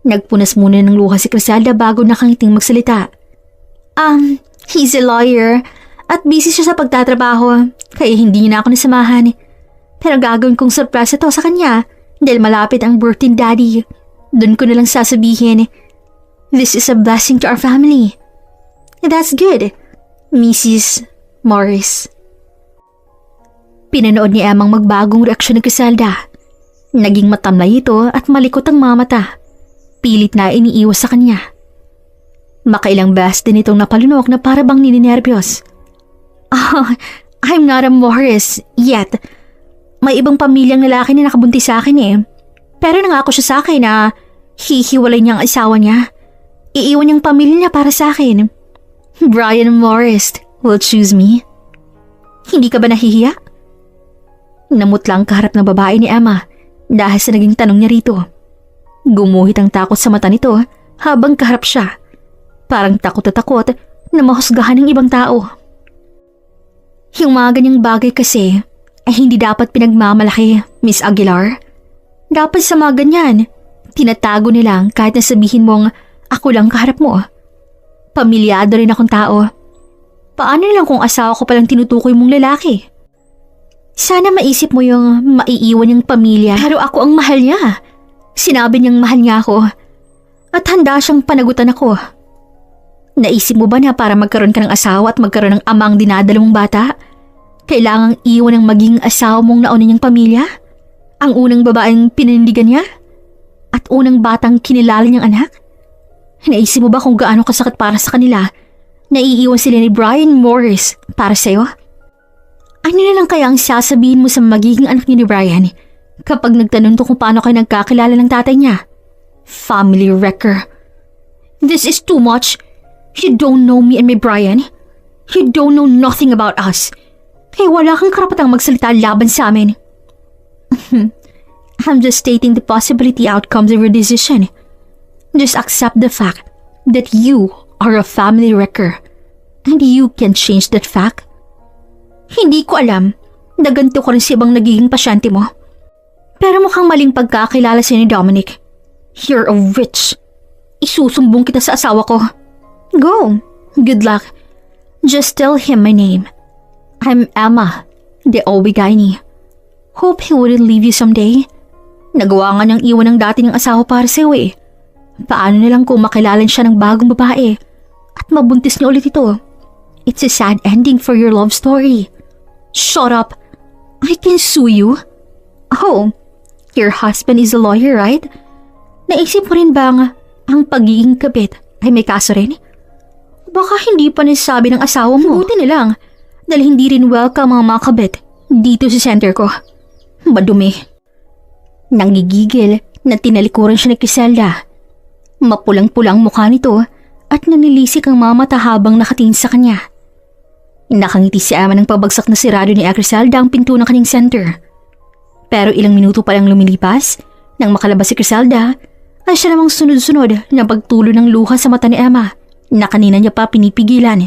Nagpunas muna ng luha si Criselda bago nakangiting magsalita. He's a lawyer at busy siya sa pagtatrabaho kaya hindi niya na ako nasamahan. Pero gagawin kong surprise ito sa kanya dahil malapit ang birthday ni Daddy. Doon ko na lang sasabihin, this is a blessing to our family. That's good, Mrs. Morris. Pinanood ni Emma ang magbagong reaksyon ni Criselda. Naging matamlay ito at malikot ang mga mata. Pilit na iniiwas sa kanya. Makailang beses din itong napalunok na para bang nininervyos. I'm not a Morris yet. May ibang pamilyang lalaki na nakabuntis sa akin eh. Pero nangako siya sa akin na hihiwalay niya ang asawa niya. Iiwan niyang pamilya niya para sa akin. Brian Morris will choose me. Hindi ka ba nahihiya? Namutlang kaharap ng babae ni Emma dahil sa naging tanong niya rito. Gumuhit ang takot sa mata nito habang kaharap siya. Parang takot na takot na mahusgahan ng ibang tao. Yung mga ganyang bagay kasi ay hindi dapat pinagmamalaki, Miss Aguilar. Dapat sa mga ganyan, tinatago nilang kahit na sabihin mong ako lang kaharap mo. Pamilyado rin akong tao. Paano lang kung asawa ko palang tinutukoy mong lalaki? Sana maisip mo yung maiiwan niyang pamilya pero ako ang mahal niya. Sinabi niyang mahal niya ako. At handa siyang panagutan ako. Naisip mo ba na para magkaroon ka ng asawa at magkaroon ng amang dinadala mong bata, kailangang iwan ng maging asawa mong nauna niyang pamilya? Ang unang babaeng pinanindigan niya? At unang batang kinilala niyang anak? Naisip mo ba kung gaano kasakit para sa kanila na iiwan sila ni Brian Morris para sa'yo? Ano na lang kaya ang sasabihin mo sa magiging anak niyo ni Brian kapag nagtanong to kung paano kayo nagkakilala ng tatay niya? Family wrecker. This is too much. You don't know me and my Brian. You don't know nothing about us. Kaya wala kang karapatang magsalita laban sa amin. I'm just stating the possibility outcomes of your decision. Just accept the fact that you are a family wrecker. And you can change that fact. Hindi ko alam na ganito ko rin si ibang nagiging pasyente mo. Pero mukhang maling pagkakilala siya ni Dominic. You're a witch. Isusumbong kita sa asawa ko. Go. Good luck. Just tell him my name. I'm Emma, the Obigayni. Hope he wouldn't leave you someday. Nagawa nga niyang iwan ng dati niyang asawa para sa'yo eh. Paano nilang kung makilalan siya ng bagong babae at mabuntis niya ulit ito? It's a sad ending for your love story. Shut up. I can sue you. Oh, your husband is a lawyer, right? Naisip mo rin bang ang pagiging kabit ay may kaso rin? Baka hindi pa nasasabi ng asawa mo. Buti na lang dahil hindi rin welcome ang mga kabit dito sa center ko. Madumi. Nanggigigil na tinalikuran siya ni Criselda. Mapulang-pulang mukha nito at nanilisik ang mga mata habang nakatingin sa kanya. Nakangiti si Emma ng pabagsak na sirado ni Criselda ang pinto ng kanyang center. Pero ilang minuto pa lang lumilipas, nang makalabas si Criselda, ay siya namang sunod-sunod na pagtulo ng luha sa mata ni Emma na kanina niya pa pinipigilan.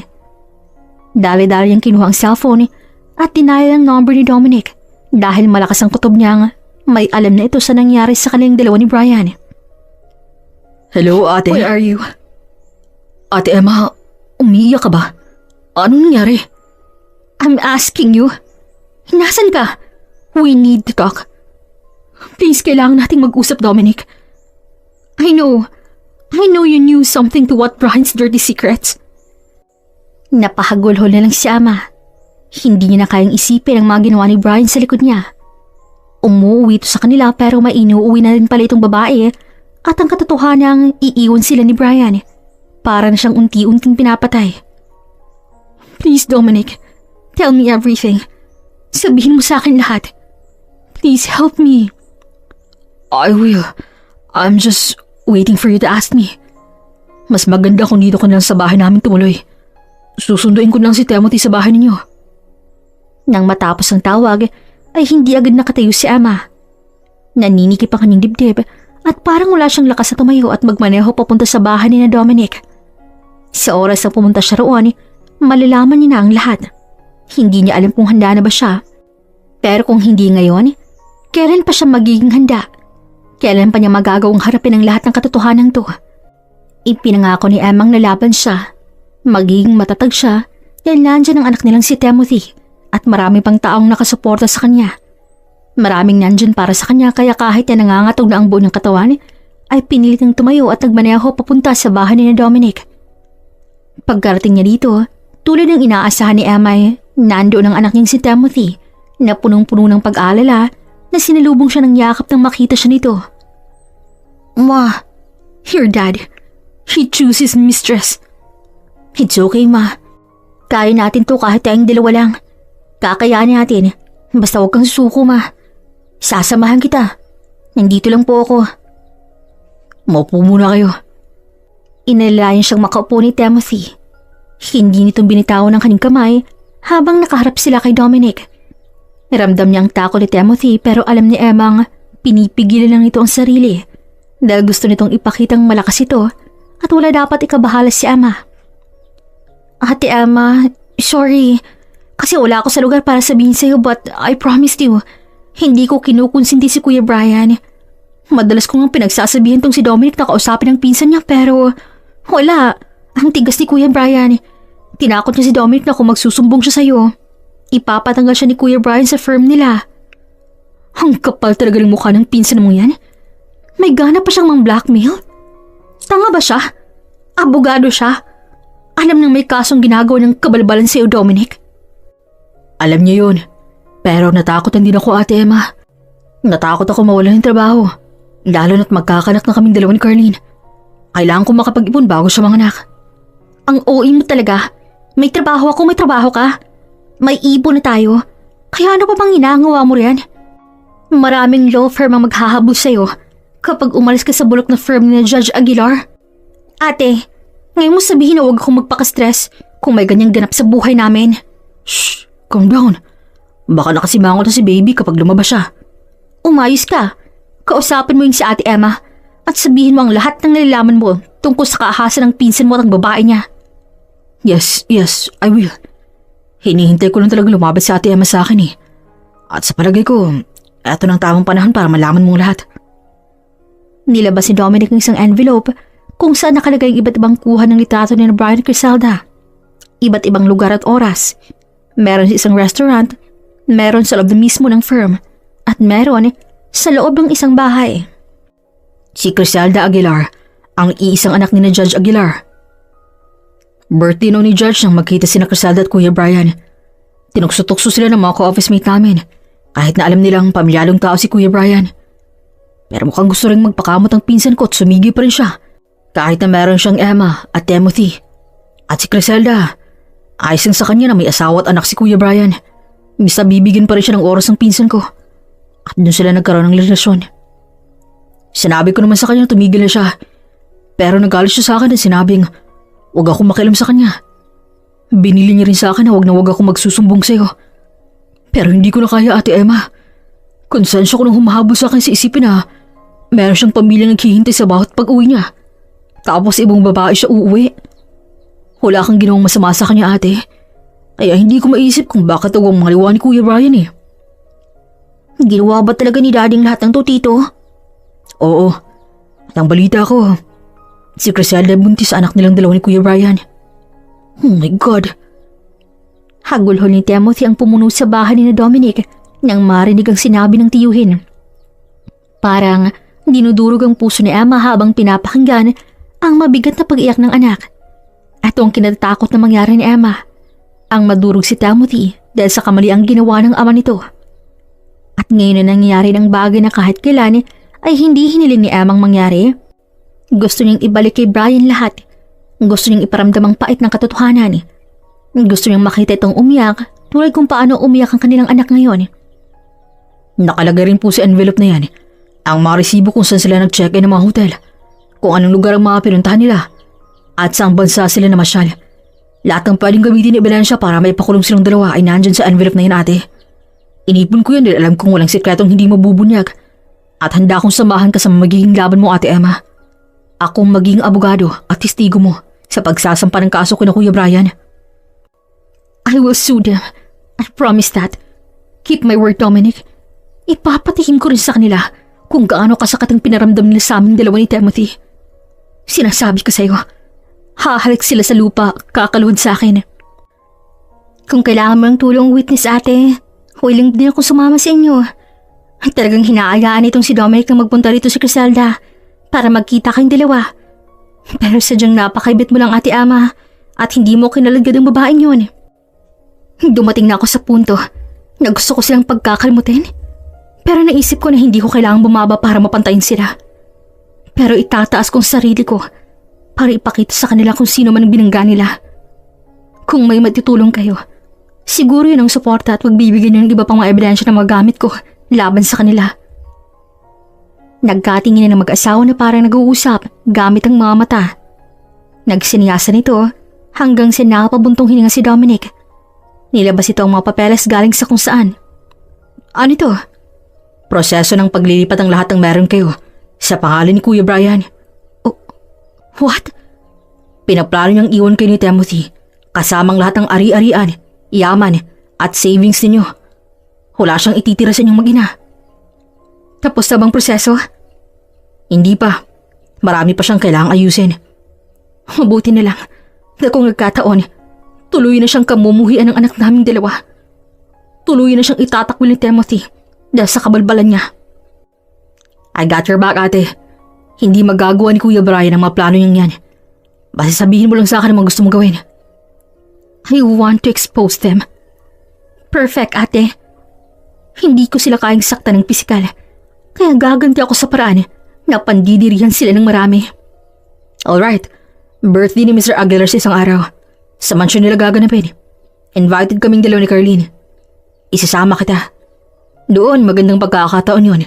Dali-dali niyang kinuha ang cellphone at dinayal ang number ni Dominic dahil malakas ang kutob niyang may alam na ito sa nangyari sa kanilang dalawa ni Brian. Hello, ate. Where are you? Ate Emma, umiiyak ka ba? Ano nangyari? I'm asking you. Nasaan ka? We need to talk. Please, kailangan nating mag-usap, Dominic. I know you knew something to what Brian's dirty secrets. Napahagulhol na lang si Ama. Hindi niya na kayang isipin ang mga ginawa ni Brian sa likod niya. Umuwi ito sa kanila pero may inuuwi na rin pala itong babae at ang katotohanang iiwan sila ni Brian. Para na siyang unti-unting pinapatay. Please, Dominic, tell me everything. Sabihin mo sa akin lahat. Please help me. I will. I'm just waiting for you to ask me. Mas maganda kung dito ka na lang sa bahay namin tumuloy. Susunduin ko lang si Timothy sa bahay ninyo. Nang matapos ang tawag, ay hindi agad nakatayo si Emma. Naninikip ang kanyang dibdib at parang wala siyang lakas na tumayo at magmaneho papunta sa bahay ni na Dominic. Sa oras na pumunta siya roon, malalaman niya na ang lahat. Hindi niya alam kung handa na ba siya. Pero kung hindi ngayon, kailan pa siya magiging handa? Kailan pa niya magagawang harapin ang lahat ng katotohanan to? Ipinangako ni Emmang nalaban siya. Magiging matatag siya dahil nandyan ang anak nilang si Timothy at marami pang taong nakasuporta sa kanya. Maraming nandyan para sa kanya kaya kahit na nangangatog na ang buo ng katawan, ay pinilit ng tumayo at nagmaneho papunta sa bahay ni Dominic. Pagkarating niya dito, tulad ng inaasahan ni Emma, nandoon ang anak niyang si Timothy na punong-puno ng pag-aalala na sinalubong siya ng yakap nang makita siya nito. Ma, your dad, he chooses mistress. It's okay, Ma. Kaya natin to kahit tayong dalawa lang. Kakayanin natin. Basta huwag kang susuko, Ma. Sasamahan kita. Nandito lang po ako. Maupo muna kayo. Inalalayan siyang makaupo ni Timothy. Hindi nitong binitawan ng kanyang kamay habang nakaharap sila kay Dominic. Ramdam niya ang takot ni Timothy pero alam ni Emma pinipigilan lang nito ang sarili dahil gusto nitong ipakitang malakas ito at wala dapat ikabahala si Emma. Ate Emma, sorry. Kasi wala ako sa lugar para sabihin sa'yo but I promised you, hindi ko kinukonsinti si Kuya Brian. Madalas ko nga pinagsasabihin tong si Dominic na kausapin ng pinsan niya pero wala. Ang tigas ni Kuya Brian. Tinakot niya si Dominic na kung magsusumbong siya sa'yo, ipapatanggal siya ni Kuya Brian sa firm nila. Ang kapal talaga ng mukha ng pinsan mo yan. May gana pa siyang mang blackmail. Tanga ba siya? Abogado siya? Alam nang may kasong ginagawa ng kabalbalan sa'yo, Dominic. Alam niya yun. Pero natakot din ako, Ate Emma. Natakot ako mawalan ng trabaho. Lalo na't magkakanak na kaming dalawa ni Carlene. Kailangan ko makapag-ipon bago siya manganak. Ang OA mo talaga. May trabaho ako, may trabaho ka. May ipon na tayo. Kaya ano pa bang inangawa mo riyan? Maraming law firm ang maghahabol sa'yo kapag umalis ka sa bulok na firm ni Judge Aguilar. Ate, ngayon mo sabihin na huwag akong magpaka-stress kung may ganyang ganap sa buhay namin. Shh! Calm down. Baka nakasimangot na si baby kapag lumabas siya. Umayos ka. Kausapin mo yung si Ate Emma at sabihin mo ang lahat ng nalalaman mo tungkol sa kaahasan ng pinsan mo at ang babae niya. Yes, I will. Hinihintay ko lang talaga lumabas si Ate Emma sa akin eh. At sa palagay ko, eto ng tamang panahon para malaman mong lahat. Nilabas ni Dominic ng isang envelope kung saan nakalagay ang iba't ibang kuha ng litrato ni Brian Criselda. Iba't ibang lugar at oras. Meron sa isang restaurant, meron sa loob mismo ng firm, at meron sa loob ng isang bahay. Si Criselda Aguilar, ang iisang anak ni na Judge Aguilar. Birthday noon ni Judge nang magkita sina Criselda at Kuya Brian. Tinukso-tukso sila ng mga co-office mate namin, kahit na alam nilang pamilyadong tao si Kuya Brian. Pero mukhang gusto rin magpakamot ang pinsan ko at sumigi pa rin siya, kahit na meron siyang Emma at Timothy. At si Criselda, ayos lang sa kanya na may asawa at anak si Kuya Brian. Basta bibigyan pa rin siya ng oras ng pinsan ko. At doon sila nagkaroon ng relasyon. Sinabi ko naman sa kanya na tumigil na siya. Pero nagalit siya sa akin at sinabing, huwag akong makialam sa kanya. Binili niya rin sa akin na huwag akong magsusumbong sa'yo. Pero hindi ko na kaya, Ate Emma. Konsensya ko nang humahabol sa akin sa isipin na meron siyang pamilyang naghihintay sa bawat pag-uwi niya. Tapos ibang babae siya uuwi. Wala kang ginawang masama sa kanya, ate. Kaya hindi ko maisip kung bakit huwag mangaliwa ni Kuya Brian eh. Ginawa ba talaga ni Dading lahat ng to, Tito? Oo. At ang balita ko, si Criselda buntis sa anak nilang dalawa ni Kuya Brian. Oh my God. Hagulhol ni Timothy ang pumuno sa bahay ni Dominic nang marinig ang sinabi ng tiyuhin. Parang dinudurog ang puso ni Emma habang pinapakinggan ang mabigat na pag-iyak ng anak. At ang kinatatakot na mangyari ni Emma, ang madurog si Timothy dahil sa kamaliang ginawa ng ama nito. At ngayon na nangyayari ng bagay na kahit kailan ay hindi hiniling ni Emma ang mangyari. Gusto niyang ibalik kay Brian lahat. Gusto niyang iparamdam ang pait ng katotohanan. Gusto niyang makita itong umiyak tulad kung paano umiyak ang kanilang anak ngayon. Nakalagay rin po sa envelope na yan ang mga resibo kung saan sila nag-check-in ng mga hotel, kung anong lugar ang mga pinuntahan nila, at saang bansa sila namasyal. Lahat ng pwedeng gamitin ni ebidensya para may pakulong silang dalawa ay nandyan sa envelope na yan, ate. Inipon ko yan dahil alam kong walang sikretong hindi mabubunyag at handa akong samahan ka sa magiging laban mo, Ate Emma. Akong magiging abogado at testigo mo sa pagsasampa ng kaso kina Kuya Brian. I will sue them. I promise that. Keep my word, Dominic. Ipapatihim ko rin sa kanila kung gaano kasakat ang pinaramdam nila sa aming dalawa ni Timothy. Sinasabi ko sa'yo, hahalik sila sa lupa, kakaluhod sa akin. Kung kailangan mo ng tulong witness, ate, willing din ako sumama sa inyo. Talagang hinaayaan itong si Dominic na magpunta rito sa Criselda para magkita kayong dalawa. Pero sadyang napakaibit mo lang, Ate Ama, at hindi mo kinalagad ang babaeng yun. Dumating na ako sa punto na gusto ko silang pagkakalimutin. Pero naisip ko na hindi ko kailangang bumaba para mapantayin sila. Pero itataas kong sarili ko para ipakita sa kanila kung sino man ang binangga nila. Kung may matutulong kayo, siguro yun ang suporta at magbibigyan nyo ng iba pang mga ebidensya na magamit ko laban sa kanila. Nagkatingin na ng mag-asawa na parang nag-uusap gamit ang mga mata. Nagsiniyasa nito hanggang sa nakapabuntong hininga si Dominic. Nilabas ito ang mga papeles galing sa kung saan. Ano ito? Proseso ng paglilipat ng lahat ng meron kayo sa pangalan ni Kuya Brian. Oh, what? Pinaplano niyang iwan kayo ni Timothy kasamang lahat ng ari-arian, yaman at savings ninyo. Wala siyang ititira sa inyong mag-ina. Tapos na bang proseso? Hindi pa. Marami pa siyang kailangang ayusin. Mabuti na lang na kung nagkataon, tuloy na siyang kamumuhian ng anak naming dalawa. Tuloy na siyang itatakwil ni Timothy dahil sa kabalbalan niya. I got your back, ate. Hindi magagawa ni Kuya Brian ang mga plano niyang yan. Basta sabihin mo lang sa akin ang mga gusto mong gawin. I want to expose them. Perfect, ate. Hindi ko sila kayang saktan ng pisikal. Kaya gaganti ako sa paraan na pandidirihan sila ng marami. Alright, birthday ni Mr. Aguilar sa isang araw. Sa mansyon nila gaganapin. Invited kaming dalawa ni Carlene. Isasama kita. Doon, magandang pagkakataon yun.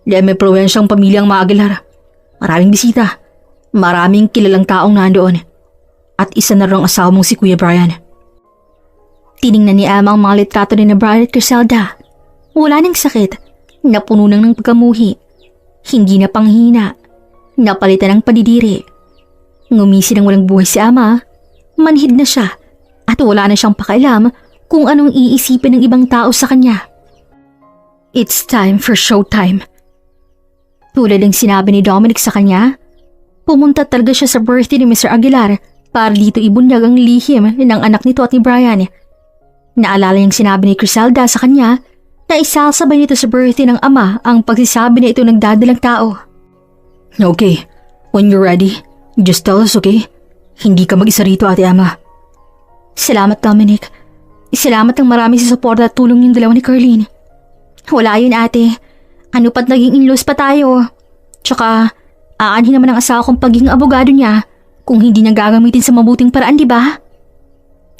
Dahil may prowensyang pamilyang mga Aguilar. Maraming bisita. Maraming kilalang taong nandoon. At isa na rin ang asawa mong si Kuya Brian. Tiningnan ni Emma ang mga litrato ni na Brian at Criselda. Wala nang sakit. Napuno nang ng pagkamuhi. Hindi na panghina. Napalitan ng padidiri. Ngumisi ng walang buhay si Emma. Manhid na siya. At wala na siyang pakialam kung anong iisipin ng ibang tao sa kanya. It's time for showtime. Tulad ng sinabi ni Dominic sa kanya, pumunta talaga siya sa birthday ni Mr. Aguilar para dito ibunyag ang lihim ng anak nito at ni Brian. Naalala niyang sinabi ni Criselda sa kanya na isasabay nito sa birthday ng ama ang pagsisabi na ito nagdadalang tao. Okay, when you're ready, just tell us, okay? Hindi ka mag-isa rito, Ate Emma. Salamat, Dominic. Salamat ng marami sa suporta at tulong yung dalawa ni Carlene. Wala yun, ate. Ano pa't naging in-laws pa tayo? Tsaka, aanhin naman ang asawa kong pagiging abogado niya kung hindi niya gagamitin sa mabuting paraan, di ba?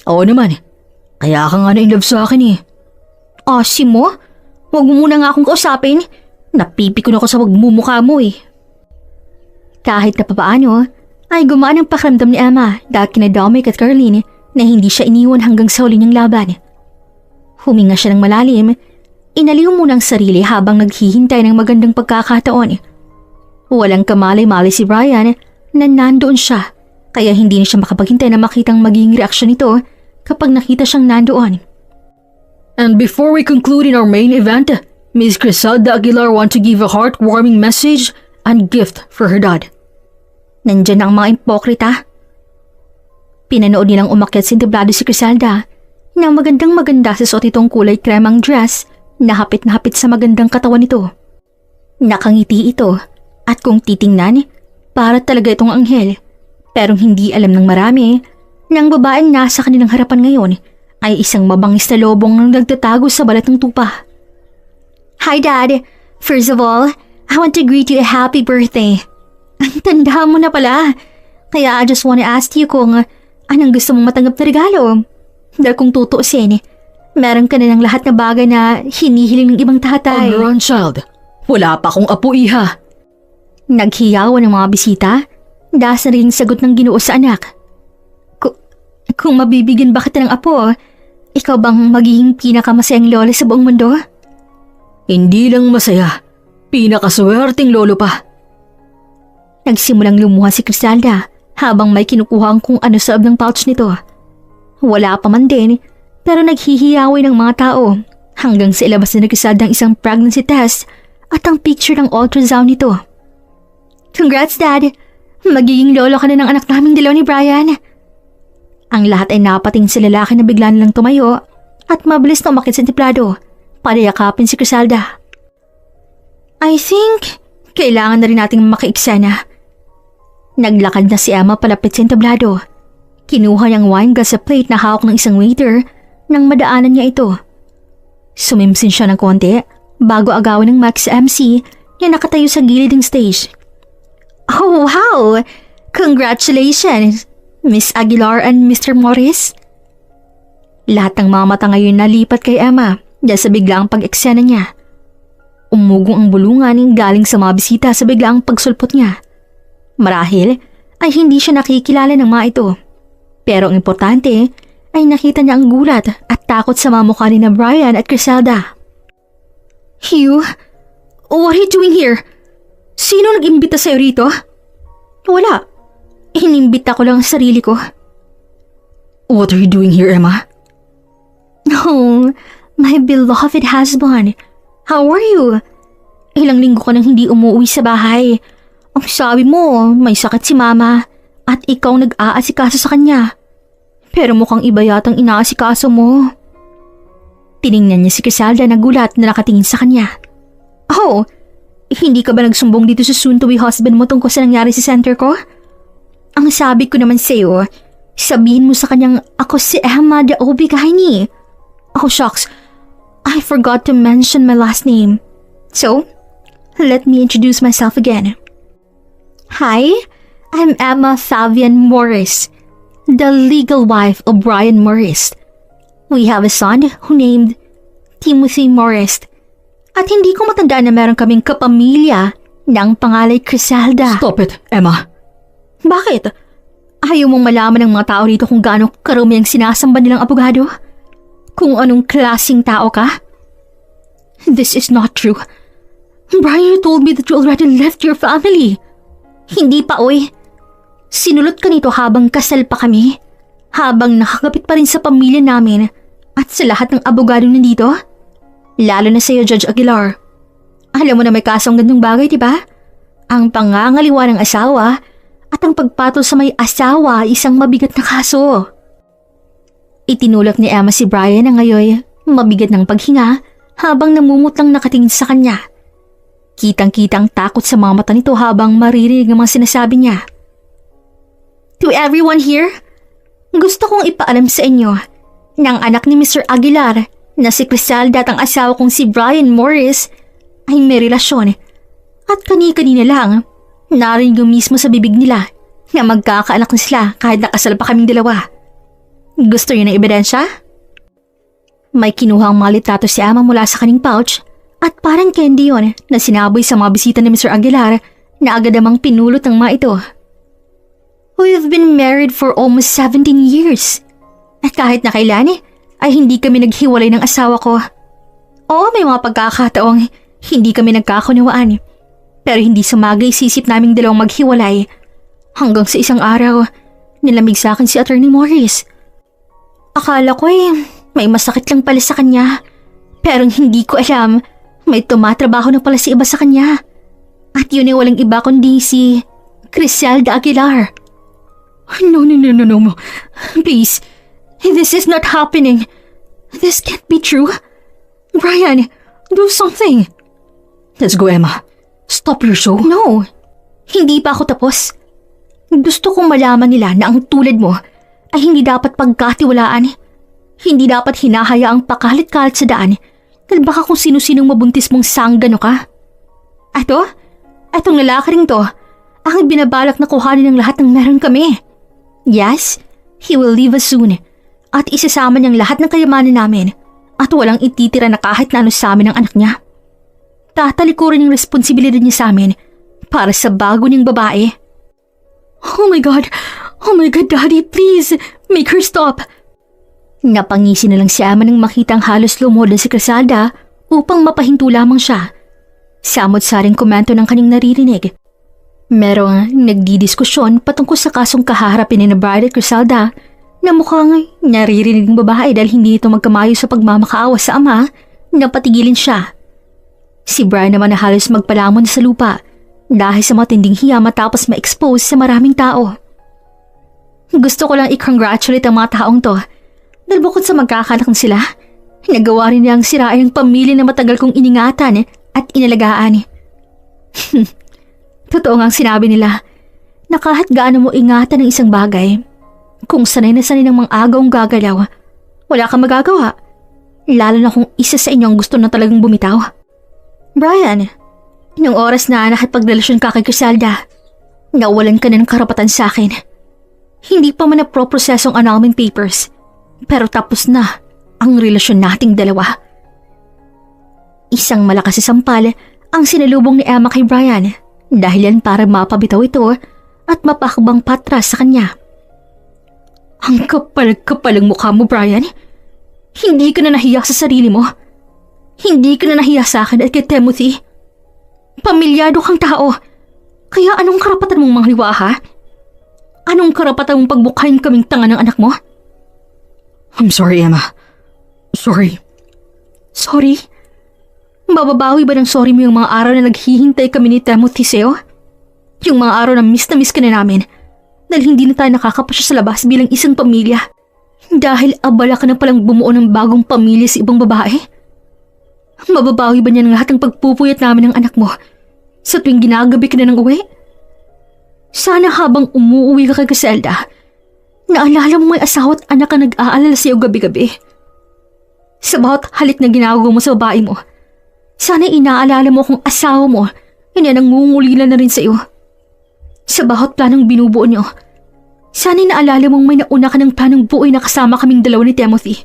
Oo naman. Kaya ka nga na-in-love sa akin eh. Si mo? Huwag mo muna nga akong kausapin. Napipikon ako sa magmumukha mo eh. Kahit na papaano, ay gumaan ang pakiramdam ni Emma dahil kina Dominic at Carlene na hindi siya iniwan hanggang sa huli niyang laban. Huminga siya ng malalim, inaliw muna ang sarili habang naghihintay ng magandang pagkakataon. Walang kamalay-malay si Brian na nandoon siya, kaya hindi na siya makapaghintay na makitang magiging reaksyon nito kapag nakita siyang nandoon. And before we conclude in our main event, Ms. Criselda Aguilar want to give a heartwarming message and gift for her dad. Nandyan ang mga impokrita. Pinanood nilang umakyat si entablado si Criselda na magandang-maganda sa suot itong kulay kremang dress na hapit sa magandang katawan nito. Nakangiti ito at kung titingnan, para talaga itong anghel. Pero hindi alam ng marami na ang babaeng nasa kanilang harapan ngayon ay isang mabangis na lobong nang nagtatago sa balat ng tupa. Hi, Dad. First of all, I want to greet you a happy birthday. Ang tanda mo na pala. Kaya I just want to ask you kung anong gusto mong matanggap na regalo. Dahil kung tutuusin, meron ka na ng lahat na bagay na hinihiling ng ibang tatay. Oh, grandchild. Wala pa akong apo, iha. Naghiyawan ng mga bisita dahil sa rin sagot ng Ginoo sa anak. Kung mabibigyan ba kita ng apo, ikaw bang magiging pinakamasayang lola sa buong mundo? Hindi lang masaya, pinakaswerteng lolo pa. Nagsimulang lumuha si Criselda habang may kinukuha kung ano sa loob ng pouch nito. Wala pa man din, pero naghihiyaway ng mga tao hanggang sa ilabas na Criselda ang isang pregnancy test at ang picture ng ultrasound nito. Congrats, Dad! Magiging lolo ka na ng anak naming dalawa ni Brian. Ang lahat ay napating sa lalaki na bigla nilang tumayo at mabilis na umakit sa entablado para yakapin si Criselda. I think kailangan na rin nating makaiksena. Naglakad na si Emma palapit sa entablado. Kinuha niyang wine glass sa plate na hawak ng isang waiter nang madaanan niya ito. Sumimsin siya ng konti bago agawin ng Max MC na nakatayo sa gilid ng stage. Oh, wow! Congratulations, Miss Aguilar and Mr. Morris. Lahat ng mga mata ngayon nalipat kay Emma dahil sa biglaang pag-eksena niya. Umugong ang bulungan ng galing sa mga bisita sa biglaang pagsulpot niya. Marahil ay hindi siya nakikilala ng mga ito. Pero ang importante ay nakita niya ang gulat at takot sa mga mukha ni na Brian at Criselda. Hugh, what are you doing here? Sino nag-imbita sa'yo rito? Wala. Inimbita ko lang ang sarili ko. What are you doing here, Emma? Oh, my beloved husband. How are you? Ilang linggo ka nang hindi umuwi sa bahay. Ang sabi mo, may sakit si Mama at ikaw nag-aasikaso sa kanya. Pero mukhang iba yatang inaasikaso mo. Tiningnan niya si Criselda na gulat na nakatingin sa kanya. Oh, hindi Hindi ka ba nagsumbong dito sa soon-to-be husband mo tungkol sa nangyari sa center ko? Ang sabi ko naman sa'yo, sabihin mo sa kanyang ako si Emma de Obigayni. Ako shucks, I forgot to mention my last name. So, let me introduce myself again. Hi, I'm Emma Fabian Morris, the legal wife of Brian Morris. We have a son who named Timothy Morris. At hindi ko matandaan na meron kaming kapamilya ng pangalay Criselda. Stop it, Emma. Bakit? Ayaw mong malaman ng mga tao rito kung gaano karumi ang sinasamba nilang abogado? Kung anong klaseng tao ka? This is not true. Brian, you told me that you already left your family. Hindi pa, oy. Sinulot ka nito habang kasal pa kami. Habang nakakapit pa rin sa pamilya namin at sa lahat ng abogado nandito. Lalo na sa'yo, Judge Aguilar. Alam mo na may kasong gandong bagay, di ba? Ang pangangaliwa ng asawa at ang pagpatol sa may asawa isang mabigat na kaso. Itinulak ni Emma si Brian na ngayon mabigat ng paghinga habang namumutlang nakatingin sa kanya. Kitang-kitang takot sa mga mata nito habang maririnig ang mga sinasabi niya. To everyone here, gusto kong ipaalam sa inyo ng anak ni Mr. Aguilar na si Criselda at ang asawa kong si Brian Morris ay may relasyon at kani-kanina lang narinig mismo sa bibig nila na magkakaanak na sila kahit nakasal pa kaming dalawa. Gusto niyo ng ebidensya? May kinuhang mga litrato si Emma mula sa kaning pouch at parang candy yon na sinaboy sa mga bisita ni Mr. Aguilar na agad namang pinulot ng mga ito. We've been married for almost 17 years. At kahit na kailan ay hindi kami naghiwalay ng asawa ko. Oo, may mga pagkakataong hindi kami nagkakunawaan. Pero hindi sumagay sisip naming dalawang maghiwalay. Hanggang sa isang araw, nilamig sa akin si Attorney Morris. Akala ko may masakit lang pala sa kanya. Pero hindi ko alam, may tumatrabaho na pala si iba sa kanya. At yun ay walang iba kundi si Criselda Aguilar. No. Please. This is not happening. This can't be true. Brian, do something. Let's go, Emma. Stop your show. No, hindi pa ako tapos. Gusto kong malaman nila na ang tulad mo ay hindi dapat pagkatiwalaan. Hindi dapat hinahayaang pakalit-kalit sa daan dahil baka kung sino-sinong mabuntis mong sanggano ka. Etong lalaki rin to, ang binabalak na kuhanin ng lahat ng meron kami. Yes, he will leave us soon. At isasama niyang lahat ng kayamanan namin at walang ititira na kahit na ano sa amin ng anak niya. Tatalikurin yung responsibilidad niya sa amin para sa bago niyang babae. Oh my God, Daddy, please, make her stop. Napangisi na lang si Emma nang makitang halos lumodan si Criselda upang mapahinto lamang siya. Samot-saring komento ng kanyang naririnig. Merong nagdidiskusyon patungkol sa kasong kahaharapin ni Brian at Criselda na mukhang naririnig ng babae dahil hindi ito magkamayo sa pagmamakaawa sa ama na patigilin siya. Si Brian naman na halos magpalamon sa lupa dahil sa matinding hiya matapos ma-expose sa maraming tao. Gusto ko lang i-congratulate ang mga taong to dahil bukod sa magkakanak sila, nagawa rin niyang sirain ang pamilya na matagal kong iningatan at inalagaan. Totoo nga ang sinabi nila na kahit gaano mo ingatan ng isang bagay, kung sanay na sanay ng mga agaw gagalaw, wala kang magagawa. Lalo na kung isa sa inyo ang gusto na talagang bumitaw. Brian, nung oras na nakipagrelasyon ka kay Criselda, nawalan ka na ng karapatan sa akin. Hindi pa man naproproseso ang annulment papers, pero tapos na ang relasyon nating dalawa. Isang malakas na sampal ang sinalubong ni Emma kay Brian dahil yan para mapabitaw ito at mapakbang patras sa kanya. Ang kapal-kapal ang mukha mo, Brian. Hindi ka na nahiya sa sarili mo. Hindi ka na nahiya sa akin at kay Timothy. Pamilyado kang tao. Kaya anong karapatan mong manghaliwa, ha? Anong karapatan mong pagbukhayin kaming tanga ng anak mo? I'm sorry, Emma. Sorry. Sorry? Mababawi ba ng sorry mo yung mga araw na naghihintay kami ni Timothy sa'yo? Yung mga araw na miss ka na namin dahil hindi na tayo nakakapasya sa labas bilang isang pamilya. Dahil abala ka na palang bumuo ng bagong pamilya sa ibang babae? Mababawi ba niya ng lahat ng pagpupuyat namin ng anak mo Sa tuwing ginagabi ka na ng uwi? Sana habang umuuwi ka kay Griselda, naalala mo may asawa at anak ka nag-aalala sa'yo gabi-gabi. Sa bawat halik na ginagawa mo sa babae mo, sana inaalala mo kung asawa mo na nangungulila na rin sa'yo. Sa bawat planong binubuo niyo, sana inaalala mong may nauna ka ng planong buoy na kasama kaming dalawa ni Timothy.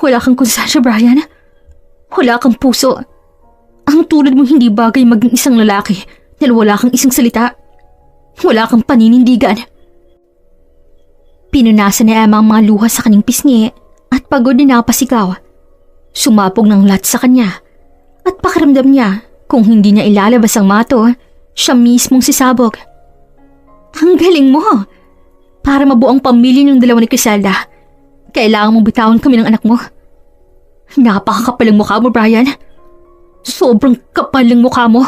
Wala kang konsensya, Brian. Wala kang puso. Ang tulad mo hindi bagay maging isang lalaki dahil wala kang isang salita. Wala kang paninindigan. Pinunasan ni Emma ang mga luha sa kanyang pisngi at pagod na napasigaw. Sumapog ng lahat sa kanya at pakiramdam niya kung hindi niya ilalabas ang mato, siya mismong sisabog. Ang galing mo! Para mabuo ang pamilya ng dalawa ni Griselda, kailangan mong bitawan kami ng anak mo. Napakakapal ang mukha mo, Brian. Sobrang kapal ng mukha mo.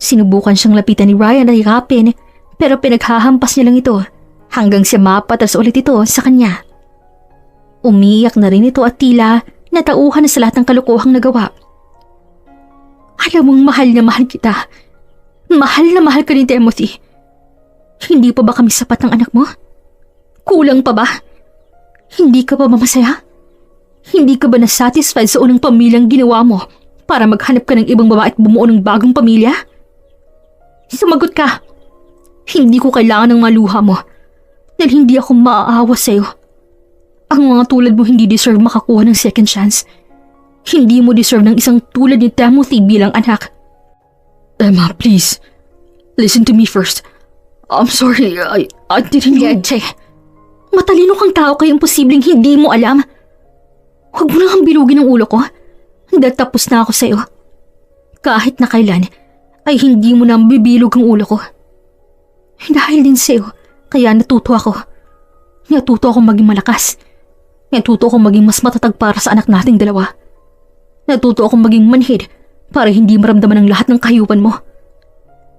Sinubukan siyang lapitan ni Brian at yakapin, pero pinaghahampas niya lang ito hanggang siya mapatas ulit ito sa kanya. Umiiyak na rin ito at tila natauhan na sa lahat ng kalokohang nagawa. Alam mong mahal na mahal kita. Mahal na mahal ka ni Timothy. Hindi pa ba kami sapat ng anak mo? Kulang pa ba? Hindi ka pa ba masaya? Hindi ka ba nasatisfied sa unang pamilyang ginawa mo para maghanap ka ng ibang babae at bumuo ng bagong pamilya? Sumagot ka. Hindi ko kailangan ng maluha mo dahil hindi ako maaawa sa'yo. Ang mga tulad mo hindi deserve makakuha ng second chance. Hindi mo deserve ng isang tulad ni Timothy bilang anak. Emma, please. Listen to me first. I'm sorry, I didn't know. Che, matalino kang tao kaya imposibleng hindi mo alam. Huwag mo nang bilugin ang ulo ko. Dahil tapos na ako sa'yo. Kahit na kailan, ay hindi mo na bibilog ang ulo ko. Dahil din sa'yo, kaya natuto ako. Natuto akong maging malakas. Natuto akong maging mas matatag para sa anak nating dalawa. Natuto akong maging manhid para hindi maramdaman ang lahat ng kahiyupan mo.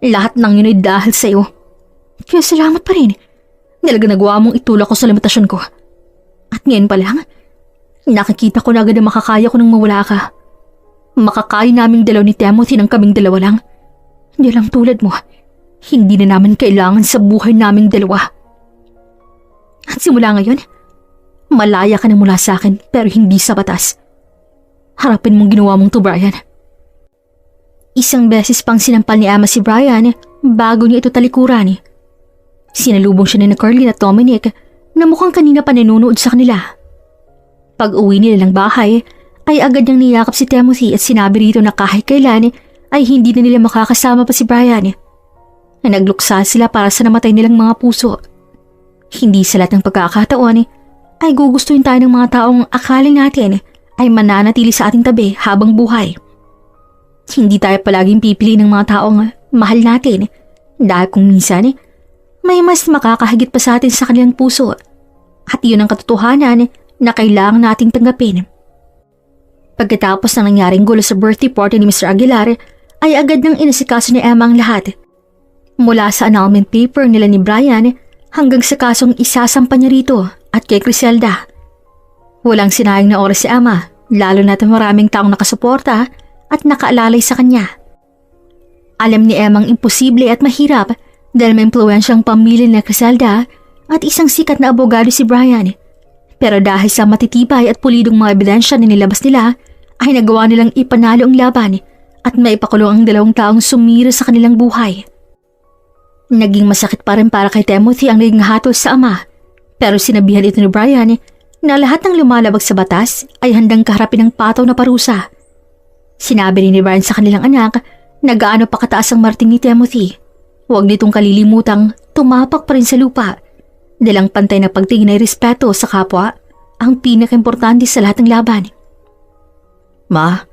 Lahat ng yun ay dahil sa'yo. Kaya salamat pa rin. Dahil nagawa mong itulak ko sa limitasyon ko. At ngayon pa lang, nakikita ko na agad na makakaya ko nang mawala ka. Makakaya naming dalaw ni Timothy ng kaming dalawa lang. Hindi lang tulad mo, hindi na namin kailangan sa buhay naming dalawa. At simula ngayon, malaya ka na mula sa akin pero hindi sa batas. Harapin mong ginawa mong to, Brian. Isang beses pang sinampal ni Emma si Brian bago niya ito talikuran. Sinalubong siya ni Carlene at Dominic na mukhang kanina pa nanonood sa kanila. Pag uwi nila ng bahay, ay agad niyang niyakap si Timothy at sinabi rito na kahit kailan ay hindi na nila makakasama pa si Brian. Nagluksa sila para sa namatay nilang mga puso. Hindi sa lahat ng pagkakataon ay gugustuhin tayo ng mga taong akaling natin ay mananatili sa ating tabi habang buhay. Hindi tayo palaging pipili ng mga taong mahal natin dahil kung minsan may mas makakahigit pa sa atin sa kanilang puso at iyon ang katotohanan na kailangan nating tanggapin. Pagkatapos ng nangyaring gulo sa birthday party ni Mr. Aguilar ay agad nang inasikaso ni Emma ang lahat. Mula sa annulment paper nila ni Brian hanggang sa kasong isasampa niya rito at kay Griselda. Walang sinayang na oras si Emma, lalo na't maraming taong nakasuporta at nakaalalay sa kanya. Alam ni Emma ang imposible at mahirap dahil may impluwensyang pamilya ni Griselda at isang sikat na abogado si Brian. Pero dahil sa matitibay at pulidong mga ebidensya na nilabas nila, ay nagawa nilang ipanalo ang laban at maipakulong ang dalawang taong sumira sa kanilang buhay. Naging masakit pa rin para kay Timothy ang naging hatol sa ama, pero sinabihan ito ni Brian na lahat ng lumalabag sa batas ay handang kaharapin ng pataw na parusa. Sinabi ni Brian sa kanilang anak na gaano pa kataas ang marting ni Timothy. Huwag nitong kalilimutang tumapak pa rin sa lupa. Dalang pantay na pagtingin ay respeto sa kapwa ang pinaka-importante sa lahat ng laban. Ma,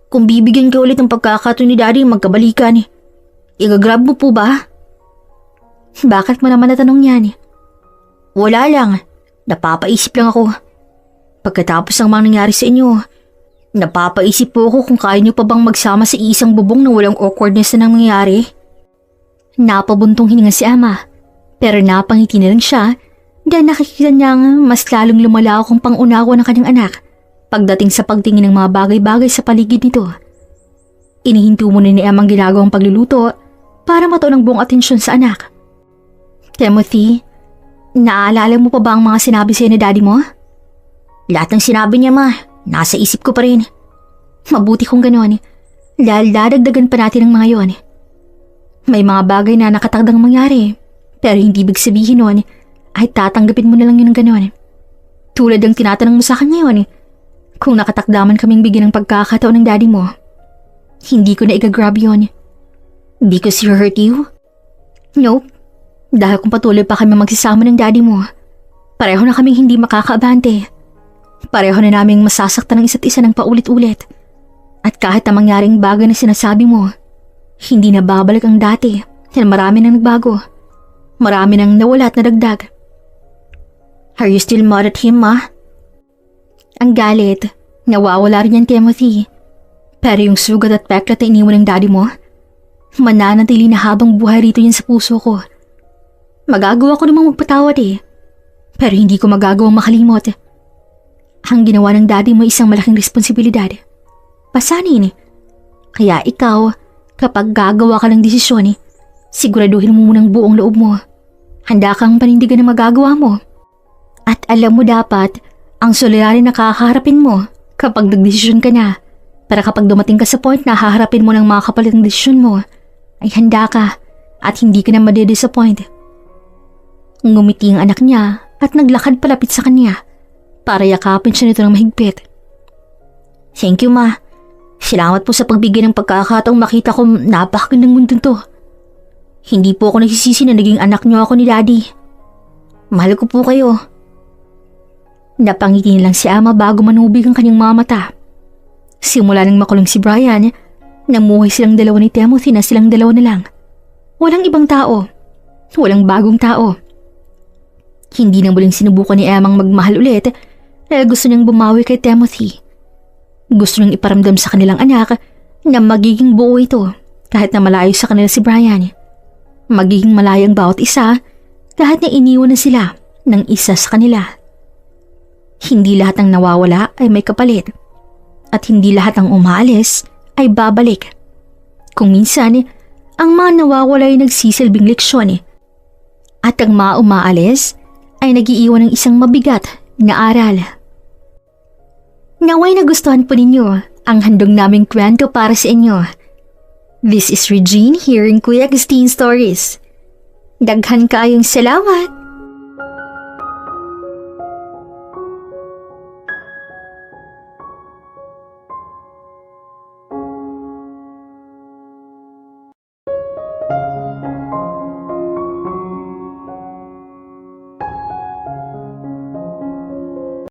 kung bibigyan ka ulit ng pagkakataon ni Daddy magkabalikan, igagrab mo po ba? Bakit mo naman natanong yan? Wala lang, napapaisip lang ako. Pagkatapos ng mga nangyari sa inyo, napapaisip po ako kung kaya niyo pa bang magsama sa isang bubong na walang awkwardness na nangyayari. Napabuntong hininga si Emma. Pero napangiti na lang siya dahil nakikita niyang mas lalong lumalaw kung pangunawa ng kanyang anak pagdating sa pagtingin ng mga bagay-bagay sa paligid nito. Inihinto muna ni Emma ang ginagawang pagluluto para matuon ang buong atensyon sa anak. Timothy, naaalala mo pa ba ang mga sinabi sa'yo ni daddy mo? Lahat ng sinabi niya, ma. Nasa isip ko pa rin. Mabuti kung gano'n. Dahil dadagdagan pa natin ang mga yon. May mga bagay na nakatakdang mangyari, pero hindi ibig sabihin nun ay tatanggapin mo na lang yun ng gano'n. Tulad ng tinatanong mo sa akin ngayon, kung nakatakdaman kaming bigyan ng pagkakataon ng daddy mo, hindi ko na igagrab yun. Because he hurt you? Nope. Dahil kung patuloy pa kami magsasama ng daddy mo, pareho na kaming hindi makakaabante. Pareho na naming masasaktan ng isa't isa ng paulit-ulit. At kahit na mangyaring bagay na sinasabi mo, hindi na babalik ang dati dahil marami nang nagbago. Marami nang nawala at nadagdag. Are you still mad at him, ma? Ang galit, nawawala rin yan, Timothy. Pero yung sugat at peklat na iniwan ng daddy mo, mananatili na habang buhay rito yan sa puso ko. Magagawa ko namang magpatawad pero hindi ko magagawang makalimot. Ang ginawa ng daddy mo isang malaking responsibilidad. Pasanin. Kaya ikaw, kapag gagawa ka ng desisyon, siguraduhin mo munang buong loob mo. Handa kang panindigan na magagawa mo. At alam mo dapat, ang suliranin na kakaharapin mo kapag nagdesisyon ka na. Para kapag dumating ka sa point na haharapin mo ng mga kapalit ng desisyon mo, ay handa ka at hindi ka na madidisappoint. Ngumiti ang anak niya at naglakad palapit sa kanya para yakapin siya nito ng mahigpit. Thank you, ma. Salamat po sa pagbigay ng pagkakataong makita ko napakagandang mundo to. Hindi po ako nagsisisi na naging anak niyo ako ni daddy. Mahal ko po kayo. Napangiti lang si Ama bago manubig ang kanyang mga mata. Simula nang makulong si Brian, namuhay silang dalawa ni Timothy na silang dalawa na lang. Walang ibang tao. Walang bagong tao. Hindi na muling sinubukan ni Emang magmahal ulit dahil gusto niyang bumawi kay Timothy. Gusto niyang iparamdam sa kanilang anak na magiging buo ito kahit na malayo sa kanila si Brian. Magiging malayo ang bawat isa kahit na iniwan na sila ng isa sa kanila. Hindi lahat ng nawawala ay may kapalit at hindi lahat ng umaalis ay babalik. Kung minsan, ang mga nawawala ay nagsisilbing leksyon at ang mga umaalis ay nagiiwan ng isang mabigat na aral. Naway nagustuhan po ninyo ang handog naming kwento para sa inyo. This is Regine here in Kuya Christine Stories. Daghan kayong salamat!